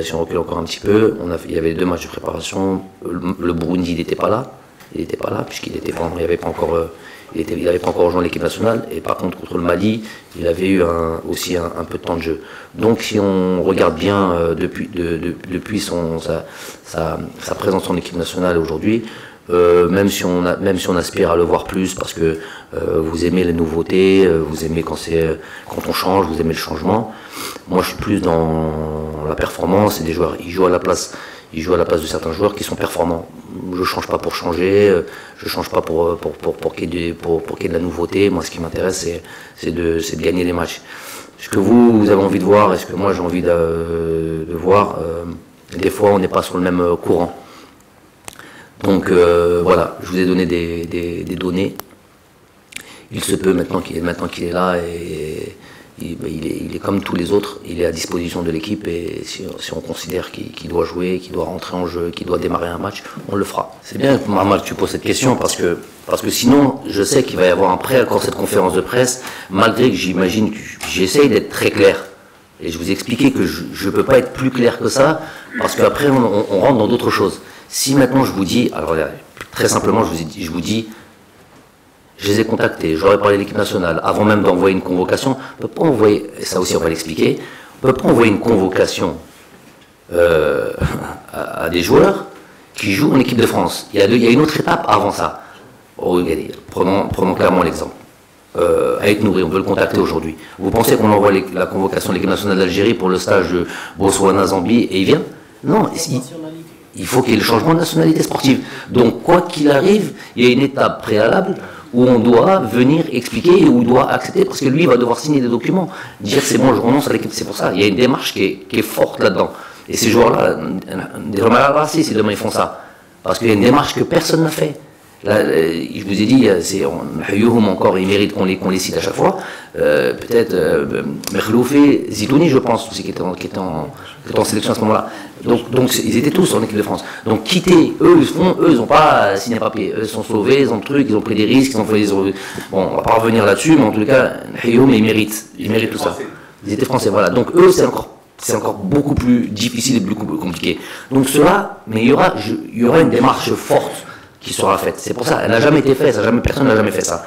S1: Si on recule encore un petit peu, il y avait 2 matchs de préparation. Le Burundi, il n'était pas là. Il n'était pas là, puisqu'il n'avait pas encore rejoint l'équipe nationale. Et par contre, contre le Mali, il avait eu aussi un peu de temps de jeu. Donc, si on regarde bien depuis sa présence en équipe nationale aujourd'hui, même si on aspire à le voir plus, parce que vous aimez les nouveautés, vous aimez quand on change, vous aimez le changement. Moi, je suis plus dans la performance et des joueurs. Ils jouent à la place de certains joueurs qui sont performants. Je change pas pour changer, je change pas pour qu'il y ait de la nouveauté. Moi, ce qui m'intéresse, c'est de gagner les matchs. Ce que vous avez envie de voir et ce que moi j'ai envie de voir, des fois, on n'est pas sur le même courant. Donc voilà, je vous ai donné des données. Il se peut maintenant qu'il est là et il est comme tous les autres, il est à disposition de l'équipe et si on considère qu'il doit jouer, qu'il doit rentrer en jeu, qu'il doit démarrer un match, on le fera. C'est bien, Mohamed, que tu poses cette question parce que sinon, je sais qu'il va y avoir après encore cette conférence de presse, malgré que j'imagine que j'essaye d'être très clair. Et je vous ai expliqué que je ne peux pas être plus clair que ça parce qu'après on rentre dans d'autres choses. Si maintenant je vous dis, alors très simplement je vous dis, je les ai contactés, j'aurais parlé de l'équipe nationale, avant même d'envoyer une convocation, on ne peut pas envoyer, et ça aussi on va l'expliquer, on ne peut pas envoyer une convocation à des joueurs qui jouent en équipe de France. Il y a une autre étape avant ça. Regardez, prenons clairement l'exemple. Aït Nouri, on veut le contacter aujourd'hui. Vous pensez qu'on envoie la convocation de l'équipe nationale d'Algérie pour le stage de Botswana-Zambie et il vient? Non, il faut qu'il y ait le changement de nationalité sportive. Donc, quoi qu'il arrive, il y a une étape préalable où on doit venir expliquer et où on doit accepter, parce que lui, il va devoir signer des documents, dire c'est bon, je renonce à l'équipe. C'est pour ça, il y a une démarche qui est forte là-dedans. Et ces joueurs-là, si demain ils font ça, parce qu'il y a une démarche que personne n'a fait. Là, je vous ai dit, encore, ils méritent qu'on les cite à chaque fois. Peut-être Merloufé, Zitouni, je pense, aussi, qui était en sélection à ce moment-là. Donc ils étaient tous en équipe de France. Donc quitter, eux ils n'ont pas signé papier. Eux ils sont sauvés, ils ont le truc, ils ont pris des risques, ils ont fait des... Bon, on va pas revenir là-dessus, mais en tout cas, ils méritent tout ça. Ils étaient français, voilà. Donc eux, c'est encore beaucoup plus difficile et beaucoup plus compliqué. Donc cela, mais il y aura une démarche forte qui sera faite. C'est pour ça, elle n'a jamais été faite, personne n'a jamais fait ça.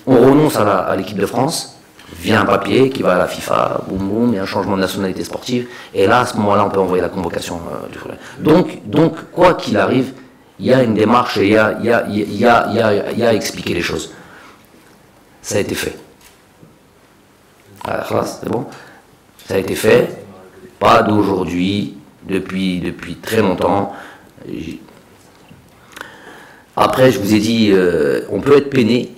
S1: On renonce à l'équipe de France, via un papier qui va à la FIFA, boum boum, il y a un changement de nationalité sportive, et là, à ce moment-là, on peut envoyer la convocation du football. Donc, quoi qu'il arrive, il y a une démarche et il y a à expliquer les choses. Ça a été fait. Alors là, c'est bon. Ça a été fait, pas d'aujourd'hui, depuis très longtemps. Après, je vous ai dit, on peut être peiné,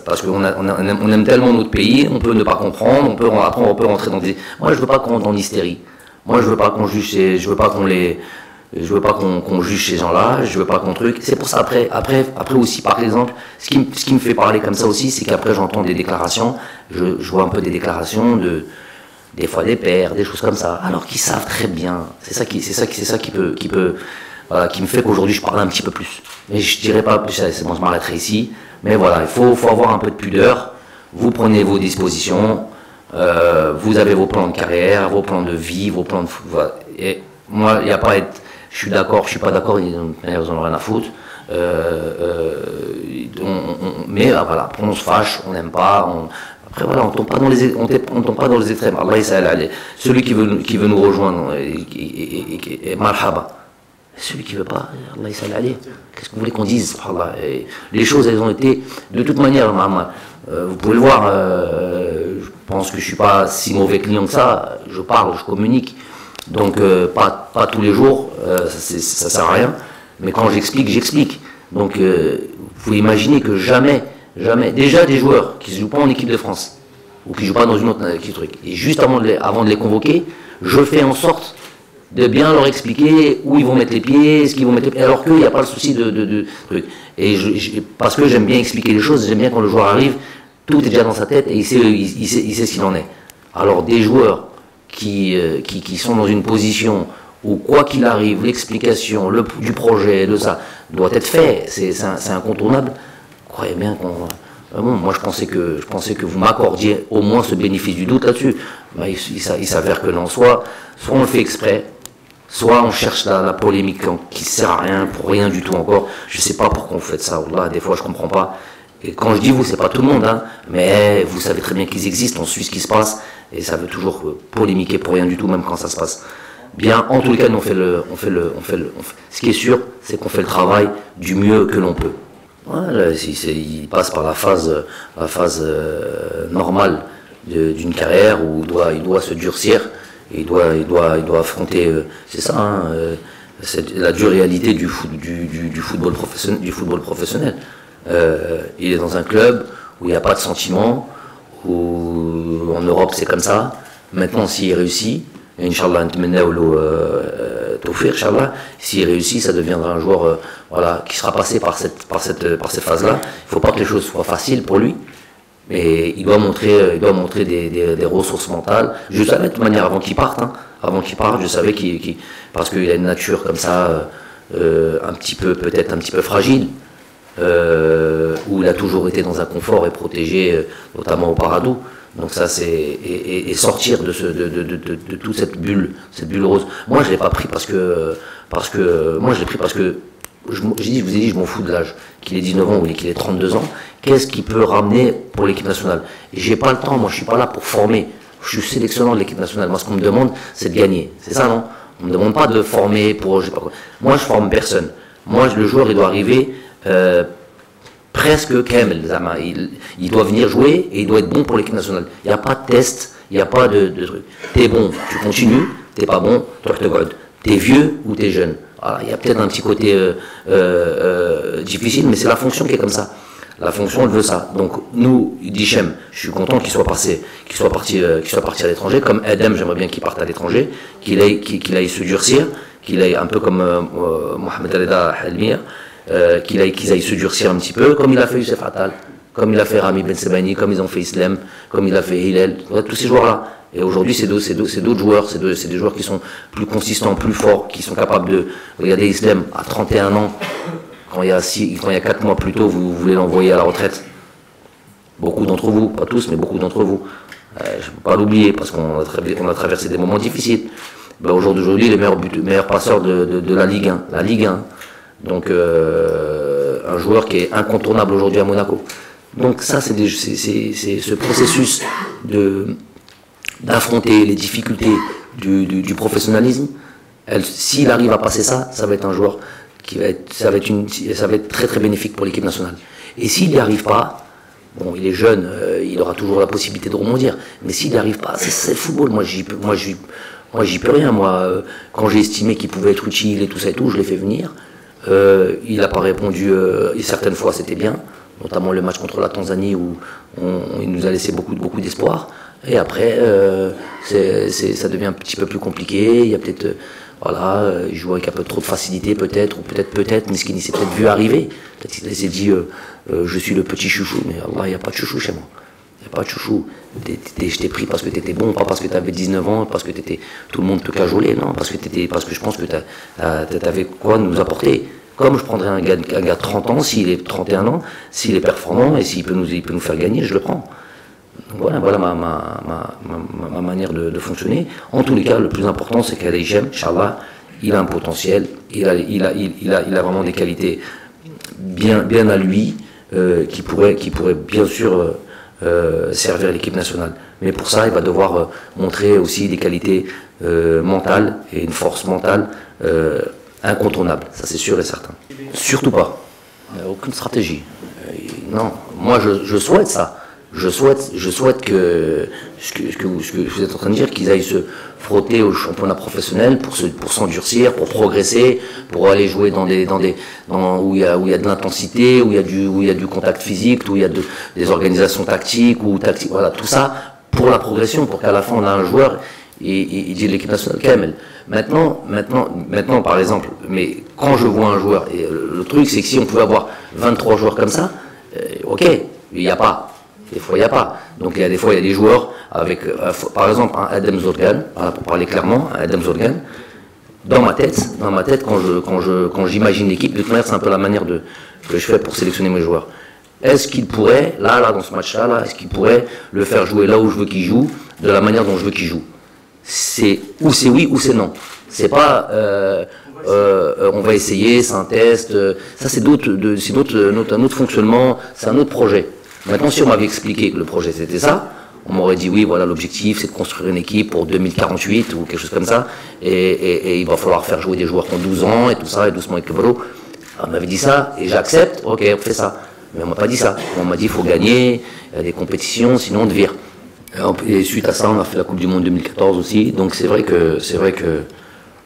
S1: parce qu'on aime tellement notre pays, on peut ne pas comprendre, après on peut rentrer dans des... Moi, je veux pas qu'on rentre en hystérie. Moi, je veux pas qu'on juge, je veux pas qu'on juge ces gens-là, je veux pas qu'on truc. C'est pour ça, après aussi, par exemple, ce qui me fait parler comme ça aussi, c'est qu'après j'entends des déclarations, je vois un peu des déclarations des fois des pères, des choses comme ça, alors qu'ils savent très bien. C'est ça qui me fait qu'aujourd'hui je parle un petit peu plus. Mais je dirais pas, c'est bon, je m'arrêterai ici. Mais voilà, il faut avoir un peu de pudeur. Vous prenez vos dispositions, vous avez vos plans de carrière, vos plans de vie, vos plans de... Voilà. Et moi, il n'y a pas à être... Je suis d'accord, je suis pas d'accord, ils n'en ont rien à foutre. Mais voilà, on se fâche, on n'aime pas... Après voilà, on tombe pas dans les extrêmes. Allah yas'al alayh. Celui qui veut nous rejoindre, marhaba. Celui qui veut pas, Allah yas'al alayh. Qu'est-ce que vous voulez qu'on dise? Les choses, elles ont été de toute manière, vous pouvez le voir, je pense que je suis pas si mauvais client que ça. Je parle, je communique. Donc, pas tous les jours, ça sert à rien. Mais quand j'explique, j'explique. Donc, vous pouvez imaginer que jamais, déjà des joueurs qui ne jouent pas en équipe de France, ou qui ne jouent pas dans une autre équipe, et juste avant de les convoquer, je fais en sorte de bien leur expliquer où ils vont mettre les pieds, ce qu'ils vont mettre les pieds, alors qu'il n'y a pas le souci de truc. Et parce que j'aime bien expliquer les choses, j'aime bien quand le joueur arrive, tout est déjà dans sa tête et il sait ce qu'il en est. Alors des joueurs qui sont dans une position où quoi qu'il arrive, l'explication du projet, de ça, doit être fait, c'est incontournable, croyez bien qu'on... Bon, moi je pensais que vous m'accordiez au moins ce bénéfice du doute là-dessus. Ben, il s'avère que non, soit on le fait exprès, soit on cherche la polémique qui ne sert à rien, pour rien du tout encore. Je ne sais pas pourquoi vous faites ça, là, des fois je ne comprends pas. Et quand je dis vous, c'est pas tout le monde, hein, mais vous savez très bien qu'ils existent, on suit ce qui se passe, et ça veut toujours polémiquer pour rien du tout, même quand ça se passe bien. En tous les cas, nous ce qui est sûr, c'est qu'on fait le travail du mieux que l'on peut. Voilà, il passe par la phase normale d'une carrière où il doit se durcir, et il doit affronter, c'est ça, hein, c'est la dure réalité du football professionnel. Il est dans un club où il n'y a pas de sentiment, où en Europe c'est comme ça. Maintenant, s'il réussit, Inch'Allah, s'il réussit, ça deviendra un joueur voilà, qui sera passé par cette phase-là. Il ne faut pas que les choses soient faciles pour lui, mais il doit montrer des ressources mentales. Je savais de toute manière avant qu'il parte, je savais parce qu'il a une nature comme ça, peut-être un petit peu fragile. Où il a toujours été dans un confort et protégé, notamment au Paradou. Donc ça c'est et sortir de toute cette bulle rose. Moi je l'ai pas pris parce que je vous ai dit je m'en fous de l'âge, qu'il ait 19 ans ou qu'il ait 32 ans. Qu'est-ce qu'il peut ramener pour l'équipe nationale? Et j'ai pas le temps. Moi je suis pas là pour former. Je suis sélectionnant de l'équipe nationale. Moi ce qu'on me demande c'est de gagner. C'est ça non? On me demande pas de former pour je sais pas quoi. Moi je forme personne. Moi le joueur il doit arriver presque Kamel, il doit venir jouer et il doit être bon pour l'équipe nationale. Il n'y a pas de test, il n'y a pas de truc. T'es bon, tu continues, t'es pas bon, t'es vieux ou t'es jeune. Voilà, il y a peut-être un petit côté difficile, mais c'est la fonction qui est comme ça. La fonction, elle veut ça. Donc nous, Dichem, je suis content qu'il soit parti à l'étranger. Comme Edem, j'aimerais bien qu'il parte à l'étranger, qu'il aille se durcir, qu'il aille un peu comme Mohamed Reda Halmir. Qu'ils aillent se durcir un petit peu, comme il a fait Youssef Attal, comme il a fait Rami Ben Sebani, comme ils ont fait Islam, comme il a fait Hillel, tous ces joueurs-là. Et aujourd'hui, c'est d'autres joueurs, c'est des joueurs qui sont plus consistants, plus forts, qui sont capables de... Regardez Islam, à 31 ans, quand il y a 4 mois plus tôt, vous voulez l'envoyer à la retraite. Beaucoup d'entre vous, pas tous, mais beaucoup d'entre vous. Je ne peux pas l'oublier, parce qu'on a traversé des moments difficiles. Ben, aujourd'hui, les meilleurs passeurs de la Ligue 1. La Ligue 1. Donc un joueur qui est incontournable aujourd'hui à Monaco. Donc ça c'est ce processus d'affronter les difficultés du professionnalisme. S'il arrive à passer ça, ça va être un joueur ça va être très très bénéfique pour l'équipe nationale. Et s'il n'y arrive pas, bon il est jeune, il aura toujours la possibilité de rebondir. Mais s'il n'y arrive pas, c'est le football. Moi j'y peux rien. Moi quand j'ai estimé qu'il pouvait être utile et tout ça et tout, je l'ai fait venir. Il n'a pas répondu, et certaines fois c'était bien, notamment le match contre la Tanzanie où il nous a laissé beaucoup d'espoir. Et après, ça devient un petit peu plus compliqué. Il y a peut-être, il joue avec un peu trop de facilité peut-être, ou peut-être, mais ce qu'il s'est peut-être vu arriver. Peut-être qu'il s'est dit, je suis le petit chouchou, mais Allah, il n'y a pas de chouchou chez moi. Il n'y a pas de chouchou. Je t'ai pris parce que tu étais bon, pas parce que tu avais 19 ans, parce que tout le monde te cajoler, non, parce que je pense que tu avais quoi nous apporter. Comme je prendrais un gars de 30 ans, s'il est 31 ans, s'il est performant et s'il peut nous faire gagner, je le prends. Donc voilà ma manière de fonctionner. En tous les cas, le plus important, c'est qu'Adéchem, Inch'Allah, il a un potentiel, il a vraiment des qualités bien à lui, qui pourraient bien sûr servir l'équipe nationale. Mais pour ça, il va devoir montrer aussi des qualités mentales et une force mentale incontournable, ça c'est sûr et certain. Surtout pas. Aucune stratégie. Non, moi je souhaite ça. je souhaite que ce que vous êtes en train de dire, qu'ils aillent se frotter au championnat professionnel pour s'endurcir, pour progresser, pour aller jouer où il y a de l'intensité, où il y a du contact physique, où il y a des organisations tactiques, voilà, tout ça pour la progression, pour qu'à la fin on a un joueur il dit l'équipe nationale Kamel. Maintenant, par exemple, mais quand je vois un joueur, et le truc c'est que si on pouvait avoir 23 joueurs comme ça, ok, il n'y a pas. Des fois, il n'y a pas. Donc, des fois, il y a des joueurs avec, par exemple, un Adem Zorgan, voilà, pour parler clairement, un Adem Zorgan. Dans ma tête, quand j'imagine l'équipe, de toute manière, c'est un peu la manière que je fais pour sélectionner mes joueurs. Est-ce qu'il pourrait, là, dans ce match-là, est-ce qu'il pourrait le faire jouer là où je veux qu'il joue, de la manière dont je veux qu'il joue? C'est oui ou c'est non. C'est pas on va essayer, c'est un test. Ça, c'est un autre fonctionnement, c'est un autre projet. Maintenant, si on m'avait expliqué que le projet c'était ça, on m'aurait dit oui, voilà, l'objectif c'est de construire une équipe pour 2048 ou quelque chose comme ça, et il va falloir faire jouer des joueurs qui ont 12 ans et tout ça, et doucement et Kebro. On m'avait dit ça, et j'accepte, ok, on fait ça. Mais on m'a pas dit ça. On m'a dit il faut gagner, il y a des compétitions, sinon on te vire. Et suite à ça, on a fait la Coupe du Monde 2014 aussi, donc c'est vrai que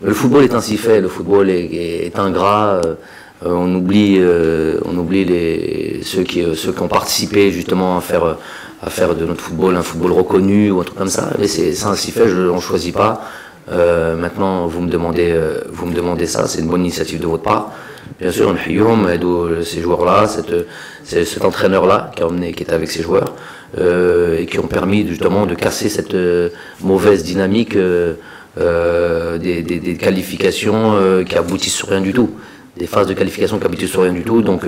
S1: le football est ainsi fait, le football est ingrat. On oublie ceux qui ont participé justement à faire de notre football un football reconnu ou un truc comme ça. Mais c'est ainsi fait, on ne choisit pas. Maintenant, vous me demandez ça, c'est une bonne initiative de votre part. Bien sûr, ces joueurs-là, cet entraîneur-là qui était avec ces joueurs, et qui ont permis justement de casser cette mauvaise dynamique des qualifications qui aboutissent sur rien du tout. Des phases de qualification qui aboutissent sur rien du tout, donc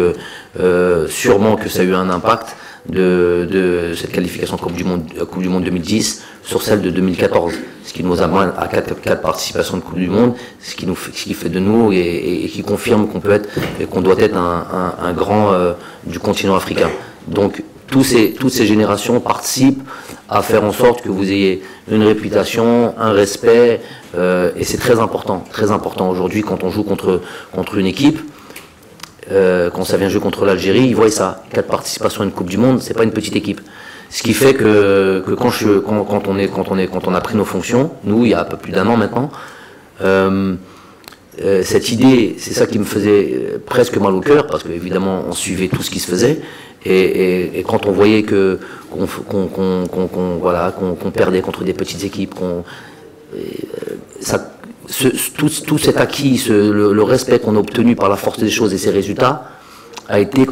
S1: sûrement que ça a eu un impact de cette qualification Coupe du Monde 2010 sur celle de 2014, ce qui nous amène à 4 participations de Coupe du Monde, ce qui fait de nous et qui confirme qu'on doit être un grand du continent africain. Donc toutes ces générations participent à faire en sorte que vous ayez une réputation, un respect, et c'est très important aujourd'hui quand on joue contre une équipe. Quand ça vient jouer contre l'Algérie, ils voient ça. 4 participations à une Coupe du Monde, c'est pas une petite équipe. Ce qui fait que quand on a pris nos fonctions, nous, il y a un peu plus d'un an maintenant, cette idée, c'est ça qui me faisait presque mal au cœur, parce qu'évidemment, on suivait tout ce qui se faisait, et quand on voyait qu'on perdait contre des petites équipes, tout cet acquis, le respect qu'on a obtenu par la force des choses et ses résultats a été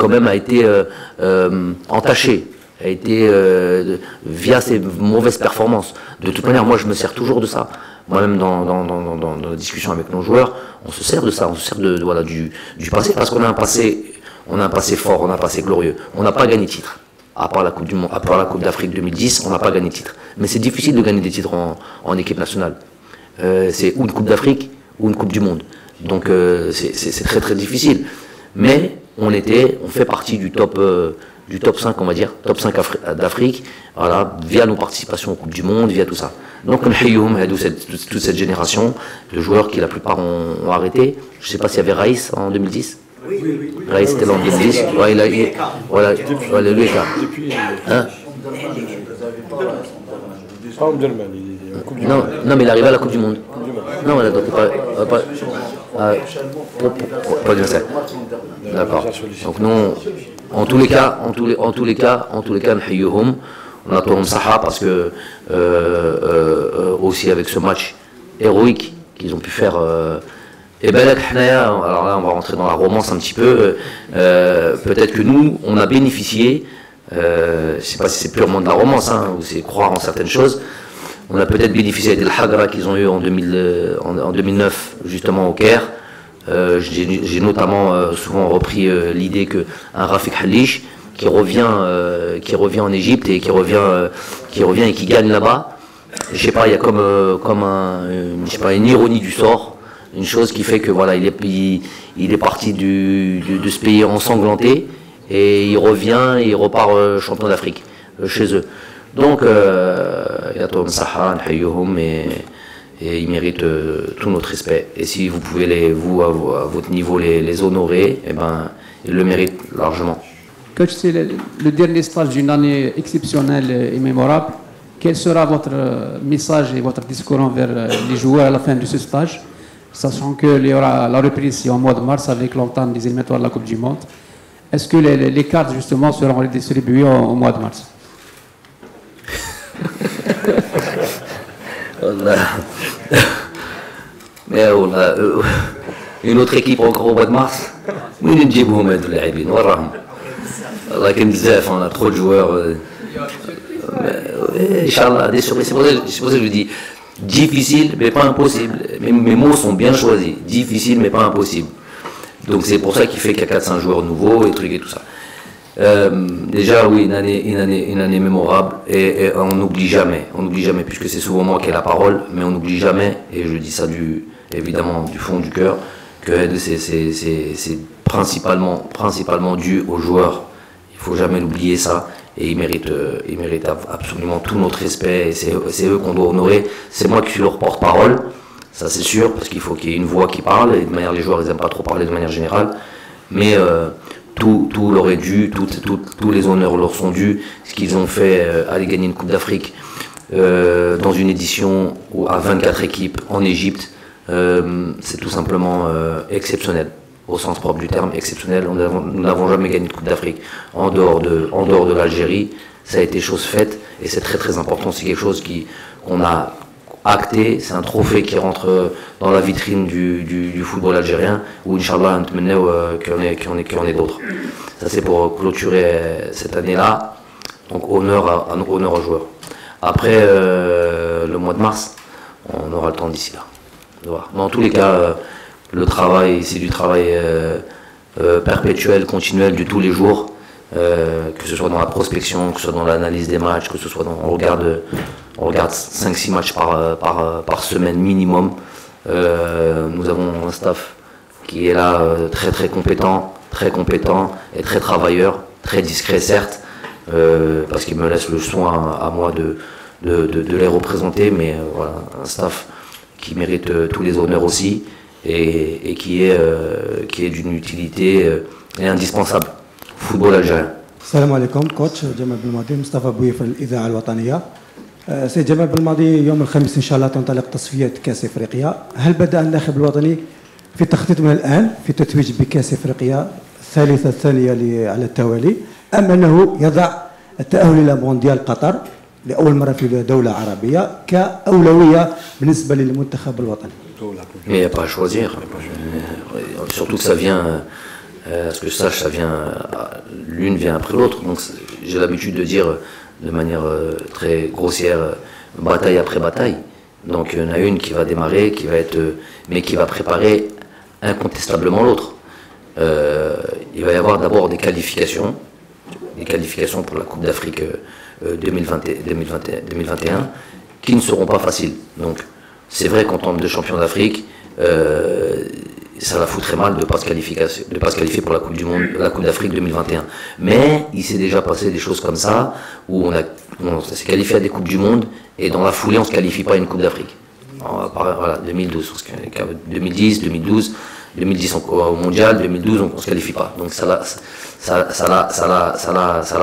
S1: entaché, a été via ces mauvaises performances. De toute manière, moi je me sers toujours de ça. Moi-même dans la discussion avec nos joueurs, on se sert de ça, on se sert du passé, parce qu'on a un passé fort, on a un passé glorieux. On n'a pas gagné de titre. À part la Coupe du Monde, à part la Coupe d'Afrique 2010, on n'a pas gagné de titre. Mais c'est difficile de gagner des titres en équipe nationale. C'est ou une Coupe d'Afrique ou une Coupe du Monde. Donc c'est très très difficile. Mais on fait partie du top 5, on va dire, top 5 d'Afrique, voilà, via nos participations aux Coupes du Monde, via tout ça. Donc toute cette génération de joueurs qui la plupart ont arrêté. Je ne sais pas s'il y avait Raïs en 2010. Oui. Raïs était là en 2010. Ouais, voilà, lui hein? Non, mais il est arrivé à la Coupe du Monde. Non, voilà, donc pas bien ça. D'accord. Donc nous, en tous les cas, on a tout Saha parce que aussi avec ce match héroïque qu'ils ont pu faire. Et ben alors là, on va rentrer dans la romance un petit peu. Peut-être que nous, on a bénéficié. Je ne sais pas si c'est purement de la romance, ou c'est croire en certaines choses. On a peut-être bénéficié des Hagra qu'ils ont eu en 2009, justement au Caire. J'ai notamment souvent repris l'idée qu'un Rafik Halish qui revient en Égypte et qui revient et qui gagne là-bas. Je sais pas, il y a comme une ironie du sort, une chose qui fait que voilà, il est parti de ce pays ensanglanté et il revient et il repart champion d'Afrique chez eux. Donc, Yatom Saha, et ils méritent tout notre respect. Et si vous pouvez à votre niveau les honorer, eh ben, ils le méritent largement.
S3: Coach, c'est le dernier stage d'une année exceptionnelle et mémorable. Quel sera votre message et votre discours envers les joueurs à la fin de ce stage, sachant qu'il y aura la reprise ici en mois de mars avec l'entame des éliminatoires de la Coupe du Monde? Est-ce que les cartes justement seront redistribuées au mois de mars?
S1: Mais on a une autre équipe encore au mois de mars. Oui, nous disons on a trop de joueurs. Inch'Allah, c'est pour ça que je dis difficile mais pas impossible. Mes mots sont bien choisis. Difficile mais pas impossible. Donc c'est pour ça qu'il fait qu'il y a 4-5 joueurs nouveaux et trucs et tout ça. Déjà oui, une année mémorable et on n'oublie jamais, puisque c'est souvent moi qui ai la parole, mais on n'oublie jamais, et je dis ça évidemment du fond du cœur, que c'est principalement dû aux joueurs. Il faut jamais l'oublier ça, et ils méritent absolument tout notre respect, et c'est eux qu'on doit honorer. C'est moi qui suis leur porte-parole, ça c'est sûr, parce qu'il faut qu'il y ait une voix qui parle, et de manière les joueurs ils n'aiment pas trop parler de manière générale, mais tout leur est dû, tous les honneurs leur sont dus. Ce qu'ils ont fait, aller gagner une Coupe d'Afrique dans une édition à 24 équipes en Égypte, c'est tout simplement exceptionnel, au sens propre du terme, exceptionnel. Nous n'avons jamais gagné une Coupe d'Afrique en dehors de l'Algérie. Ça a été chose faite et c'est très très important. C'est quelque chose qu'on a acté, c'est un trophée qui rentre dans la vitrine du football algérien, où Inch'Allah qu'il y en ait d'autres. Ça c'est pour clôturer cette année-là, donc honneur aux joueurs. Après le mois de mars, on aura le temps d'ici là. Dans tous les cas, le travail, c'est du travail perpétuel, continuel, de tous les jours, que ce soit dans la prospection, que ce soit dans l'analyse des matchs, que ce soit on regarde 5-6 matchs par semaine minimum. Nous avons un staff qui est là très très compétent et très travailleur, très discret certes, parce qu'il me laisse le soin à moi de les représenter, mais voilà, un staff qui mérite tous les honneurs aussi et qui est d'une utilité indispensable. Football algérien.
S4: السلام عليكم كوتش جمال بالماضي مصطفى بويه في الإذاعة الوطنية. سي جمال بالماضي يوم الخميس إن شاء الله تنطلق تصفيات كأس إفريقيا. هل بدأ الناخب الوطني في التخطيط من الآن في التتويج بكأس إفريقيا الثانية على التوالي، أم أنه يضع التأهل إلى مونديال قطر لأول مرة في دولة عربية كأولوية بالنسبة للمنتخب الوطني؟
S1: Mais il n'y a pas à choisir. Surtout que ça vient, à ce que je sache, l'une vient après l'autre. Donc j'ai l'habitude de dire de manière très grossière, bataille après bataille. Donc il y en a une qui va démarrer, mais qui va préparer incontestablement l'autre. Il va y avoir d'abord des qualifications pour la Coupe d'Afrique 2021, qui ne seront pas faciles. Donc c'est vrai qu'en tant que champion d'Afrique, ça la foutrait mal de ne pas se qualifier pour la Coupe du Monde, la Coupe d'Afrique 2021. Mais il s'est déjà passé des choses comme ça, où on s'est qualifié à des Coupes du Monde, et dans la foulée, on ne se qualifie pas à une Coupe d'Afrique. Voilà, 2012, 2010, 2012, 2010 au Mondial, 2012, on ne se qualifie pas. Donc ça la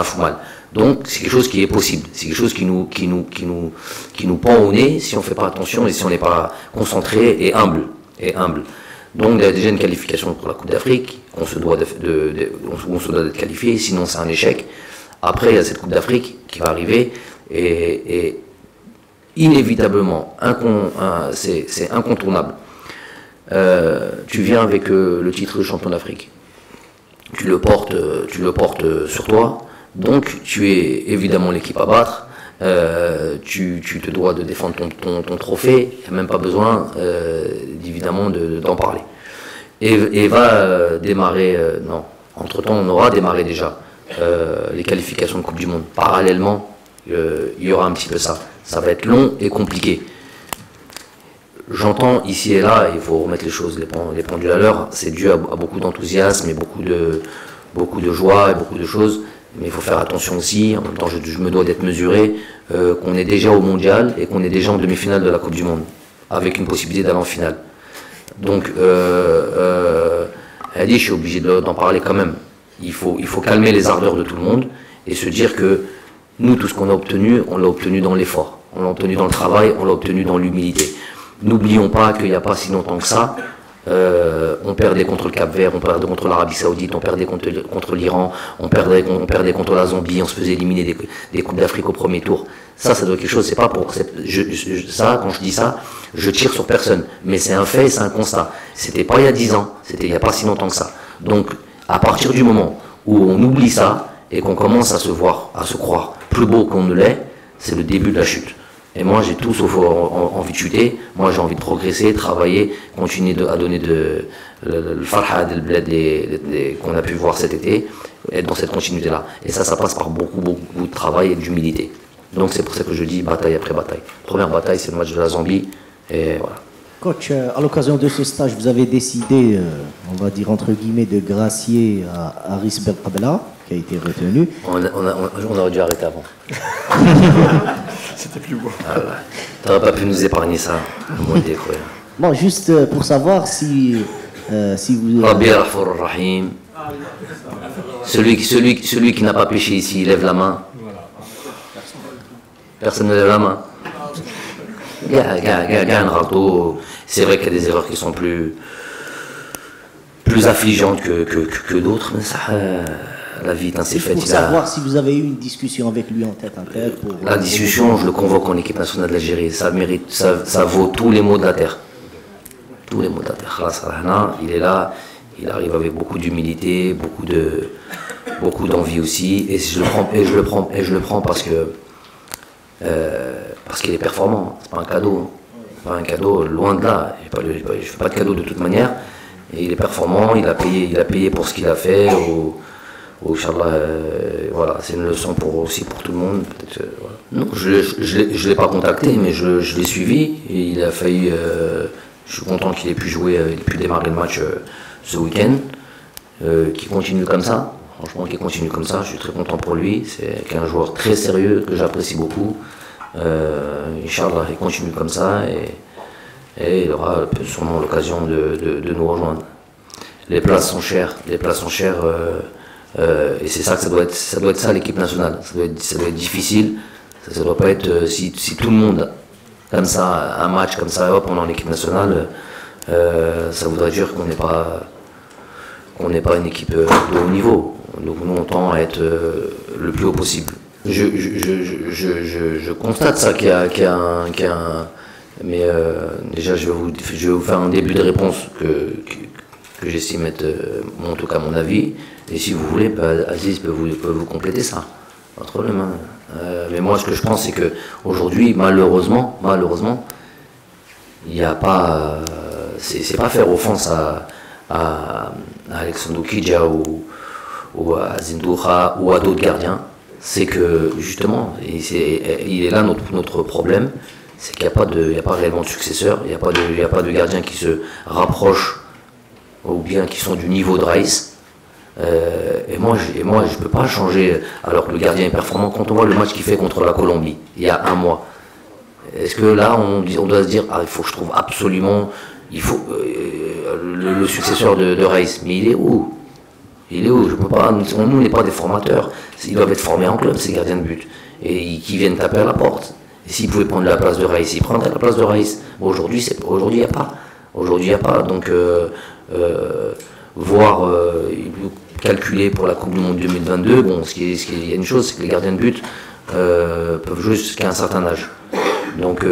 S1: fout mal. Donc c'est quelque chose qui est possible, c'est quelque chose qui nous pend au nez si on ne fait pas attention et si on n'est pas concentré et humble. Donc il y a déjà une qualification pour la Coupe d'Afrique, on se doit d'être qualifié, sinon c'est un échec. Après il y a cette Coupe d'Afrique qui va arriver et inévitablement, c'est incontournable. Tu viens avec le titre de champion d'Afrique, tu le portes sur toi. Donc tu es évidemment l'équipe à battre, tu te dois de défendre ton trophée, il n'y a même pas besoin évidemment d'en parler. Et va démarrer, entre-temps on aura démarré déjà les qualifications de Coupe du Monde. Parallèlement, il y aura un petit peu ça. Ça va être long et compliqué. J'entends ici et là, il faut remettre les pendules à l'heure, c'est dû à beaucoup d'enthousiasme et beaucoup de joie et beaucoup de choses. Mais il faut faire attention aussi, en même temps je me dois d'être mesuré, qu'on est déjà au mondial et qu'on est déjà en demi-finale de la Coupe du Monde, avec une possibilité d'aller en finale. Donc, je suis obligé d'en parler quand même. il faut calmer les ardeurs de tout le monde et se dire que nous, tout ce qu'on a obtenu, on l'a obtenu dans l'effort, on l'a obtenu dans le travail, on l'a obtenu dans l'humilité. N'oublions pas qu'il n'y a pas si longtemps que ça, on perdait contre le Cap-Vert, on perdait contre l'Arabie Saoudite, on perdait contre l'Iran, on perdait contre la Zambie, on se faisait éliminer des Coupes d'Afrique au premier tour. Ça doit être quelque chose, c'est pas pour... ça, quand je dis ça, je tire sur personne. Mais c'est un fait, c'est un constat. C'était pas il y a 10 ans, c'était il n'y a pas si longtemps que ça. Donc, à partir du moment où on oublie ça, et qu'on commence à se voir, à se croire plus beau qu'on ne l'est, c'est le début de la chute. Et moi, j'ai tout sauf envie de chuter. Moi, j'ai envie de progresser, travailler, continuer à donner le farha qu'on a pu voir cet été, être dans cette continuité-là. Et ça passe par beaucoup de travail et d'humilité. Donc c'est pour ça que je dis bataille après bataille. Première bataille, c'est le match de la Zambie. Et voilà.
S5: Coach, à l'occasion de ce stage, vous avez décidé, on va dire entre guillemets, de gracier à Haris Belkabla, qui a été retenu.
S1: On aurait dû arrêter avant.
S2: C'était plus beau.
S1: Ah ouais. T'aurais pas pu nous épargner ça.
S5: Bon, juste pour savoir si vous...
S1: Rabbi Rahfour Rahim. Celui qui n'a pas péché ici, il lève la main. Personne ne lève la main. C'est vrai qu'il y a des erreurs qui sont plus affligeantes que d'autres, mais ça, la vie est ainsi faite.
S5: Pour savoir si vous avez eu une discussion avec lui en tête à tête.
S1: La discussion, je le convoque en équipe nationale d'Algérie. Ça mérite, ça vaut tous les mots de la terre. Tous les mots de la terre. Il est là, il arrive avec beaucoup d'humilité, beaucoup d'envie aussi, et je le prends parce qu'il est performant. C'est pas un cadeau. Pas un cadeau, loin de là. Je ne fais pas de cadeau de toute manière. Et il est performant, il a payé pour ce qu'il a fait. Inch'Allah, voilà, c'est une leçon aussi pour tout le monde. Voilà. Non, je ne l'ai pas contacté, mais je l'ai suivi. Et il a failli. Je suis content qu'il ait pu jouer, il ait pu démarrer le match ce week-end. Qu'il continue comme ça. Franchement, qu'il continue comme ça, je suis très content pour lui. C'est un joueur très sérieux que j'apprécie beaucoup. Inch'Allah, il continue comme ça et il aura sûrement l'occasion de nous rejoindre. Les places sont chères, et c'est ça que ça doit être ça l'équipe nationale. Ça doit être difficile. Ça doit pas être si tout le monde comme ça, un match comme ça, hop, on est en équipe nationale, ça voudrait dire qu'on n'est pas une équipe de haut niveau. Donc nous on tend à être le plus haut possible. Je constate ça qu'il y a un mais déjà je vais vous faire un début de réponse que j'estime être en tout cas mon avis, et si vous voulez, Aziz peut vous compléter ça, pas de problème, hein. Mais moi ce que je pense c'est que aujourd'hui malheureusement il n'y a pas c'est pas faire offense à Alexandre Kidja ou à Zindoura ou à d'autres gardiens, c'est que justement, il est là notre problème, c'est qu'il n'y a pas réellement de successeur, il n'y a pas de gardiens qui se rapprochent ou bien qui sont du niveau de Raïs. Et moi je peux pas changer alors que le gardien est performant. Quand on voit le match qu'il fait contre la Colombie il y a un mois, est-ce que là on doit se dire il faut que je trouve absolument le successeur de Raïs, mais il est où? Il est où? Je peux pas. Nous, on n'est pas des formateurs. Ils doivent être formés en club, ces gardiens de but, et qui viennent taper à la porte. Et s'ils pouvaient prendre la place de Raïs, ils prendraient la place de Raïs. Bon, aujourd'hui, il n'y a pas. Aujourd'hui, il n'y a pas. Donc, calculer pour la Coupe du Monde 2022. Bon, il y a une chose, c'est que les gardiens de but peuvent jouer jusqu'à un certain âge. Donc,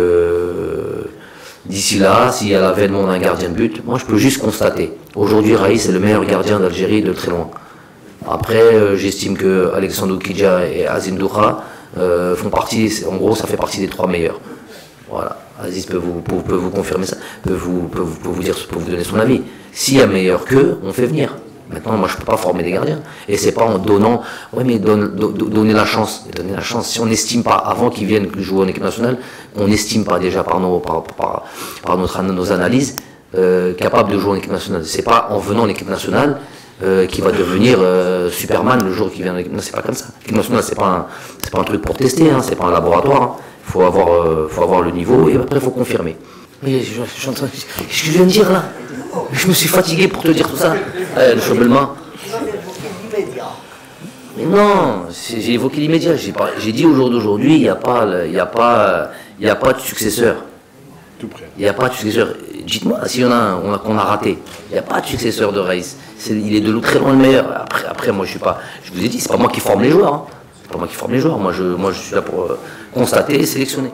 S1: d'ici là, s'il y a l'avènement d'un gardien de but, moi je peux juste constater. Aujourd'hui, Raïs est le meilleur gardien d'Algérie de très loin. Après, j'estime que Alexandre Kidja et Azim Doukha font partie, en gros, ça fait partie des 3 meilleurs. Voilà. Aziz peut vous confirmer ça, peut vous donner son avis. S'il y a meilleur qu'eux, on fait venir. Maintenant, moi, je ne peux pas former des gardiens. Et c'est pas en donnant... Oui, mais donner la chance. Donner la chance. Si on n'estime pas, avant qu'ils viennent jouer en équipe nationale, on n'estime pas déjà par nos analyses, capable de jouer en équipe nationale. C'est pas en venant en équipe nationale qui va devenir Superman le jour qu'il vient en équipe nationale. C'est pas comme ça. L'équipe nationale, c'est pas un truc pour tester, hein, c'est pas un laboratoire. Hein. Faut avoir le niveau et après, il faut confirmer. Mais ce que je viens de dire là, je me suis fatigué pour te dire tout ça. Le cheveu de main. Mais non, j'ai évoqué l'immédiat. J'ai dit au jour d'aujourd'hui, il n'y a pas de successeur.
S6: Tout près.
S1: Il n'y a pas de successeur. Dites-moi s'il y en a un qu'on a raté. Il n'y a pas de successeur de Raïs. Il est de très loin le meilleur. Après, moi, je vous ai dit, c'est pas moi qui forme les joueurs. Hein. C'est pas moi qui forme les joueurs. Moi, je suis là pour constater et sélectionner.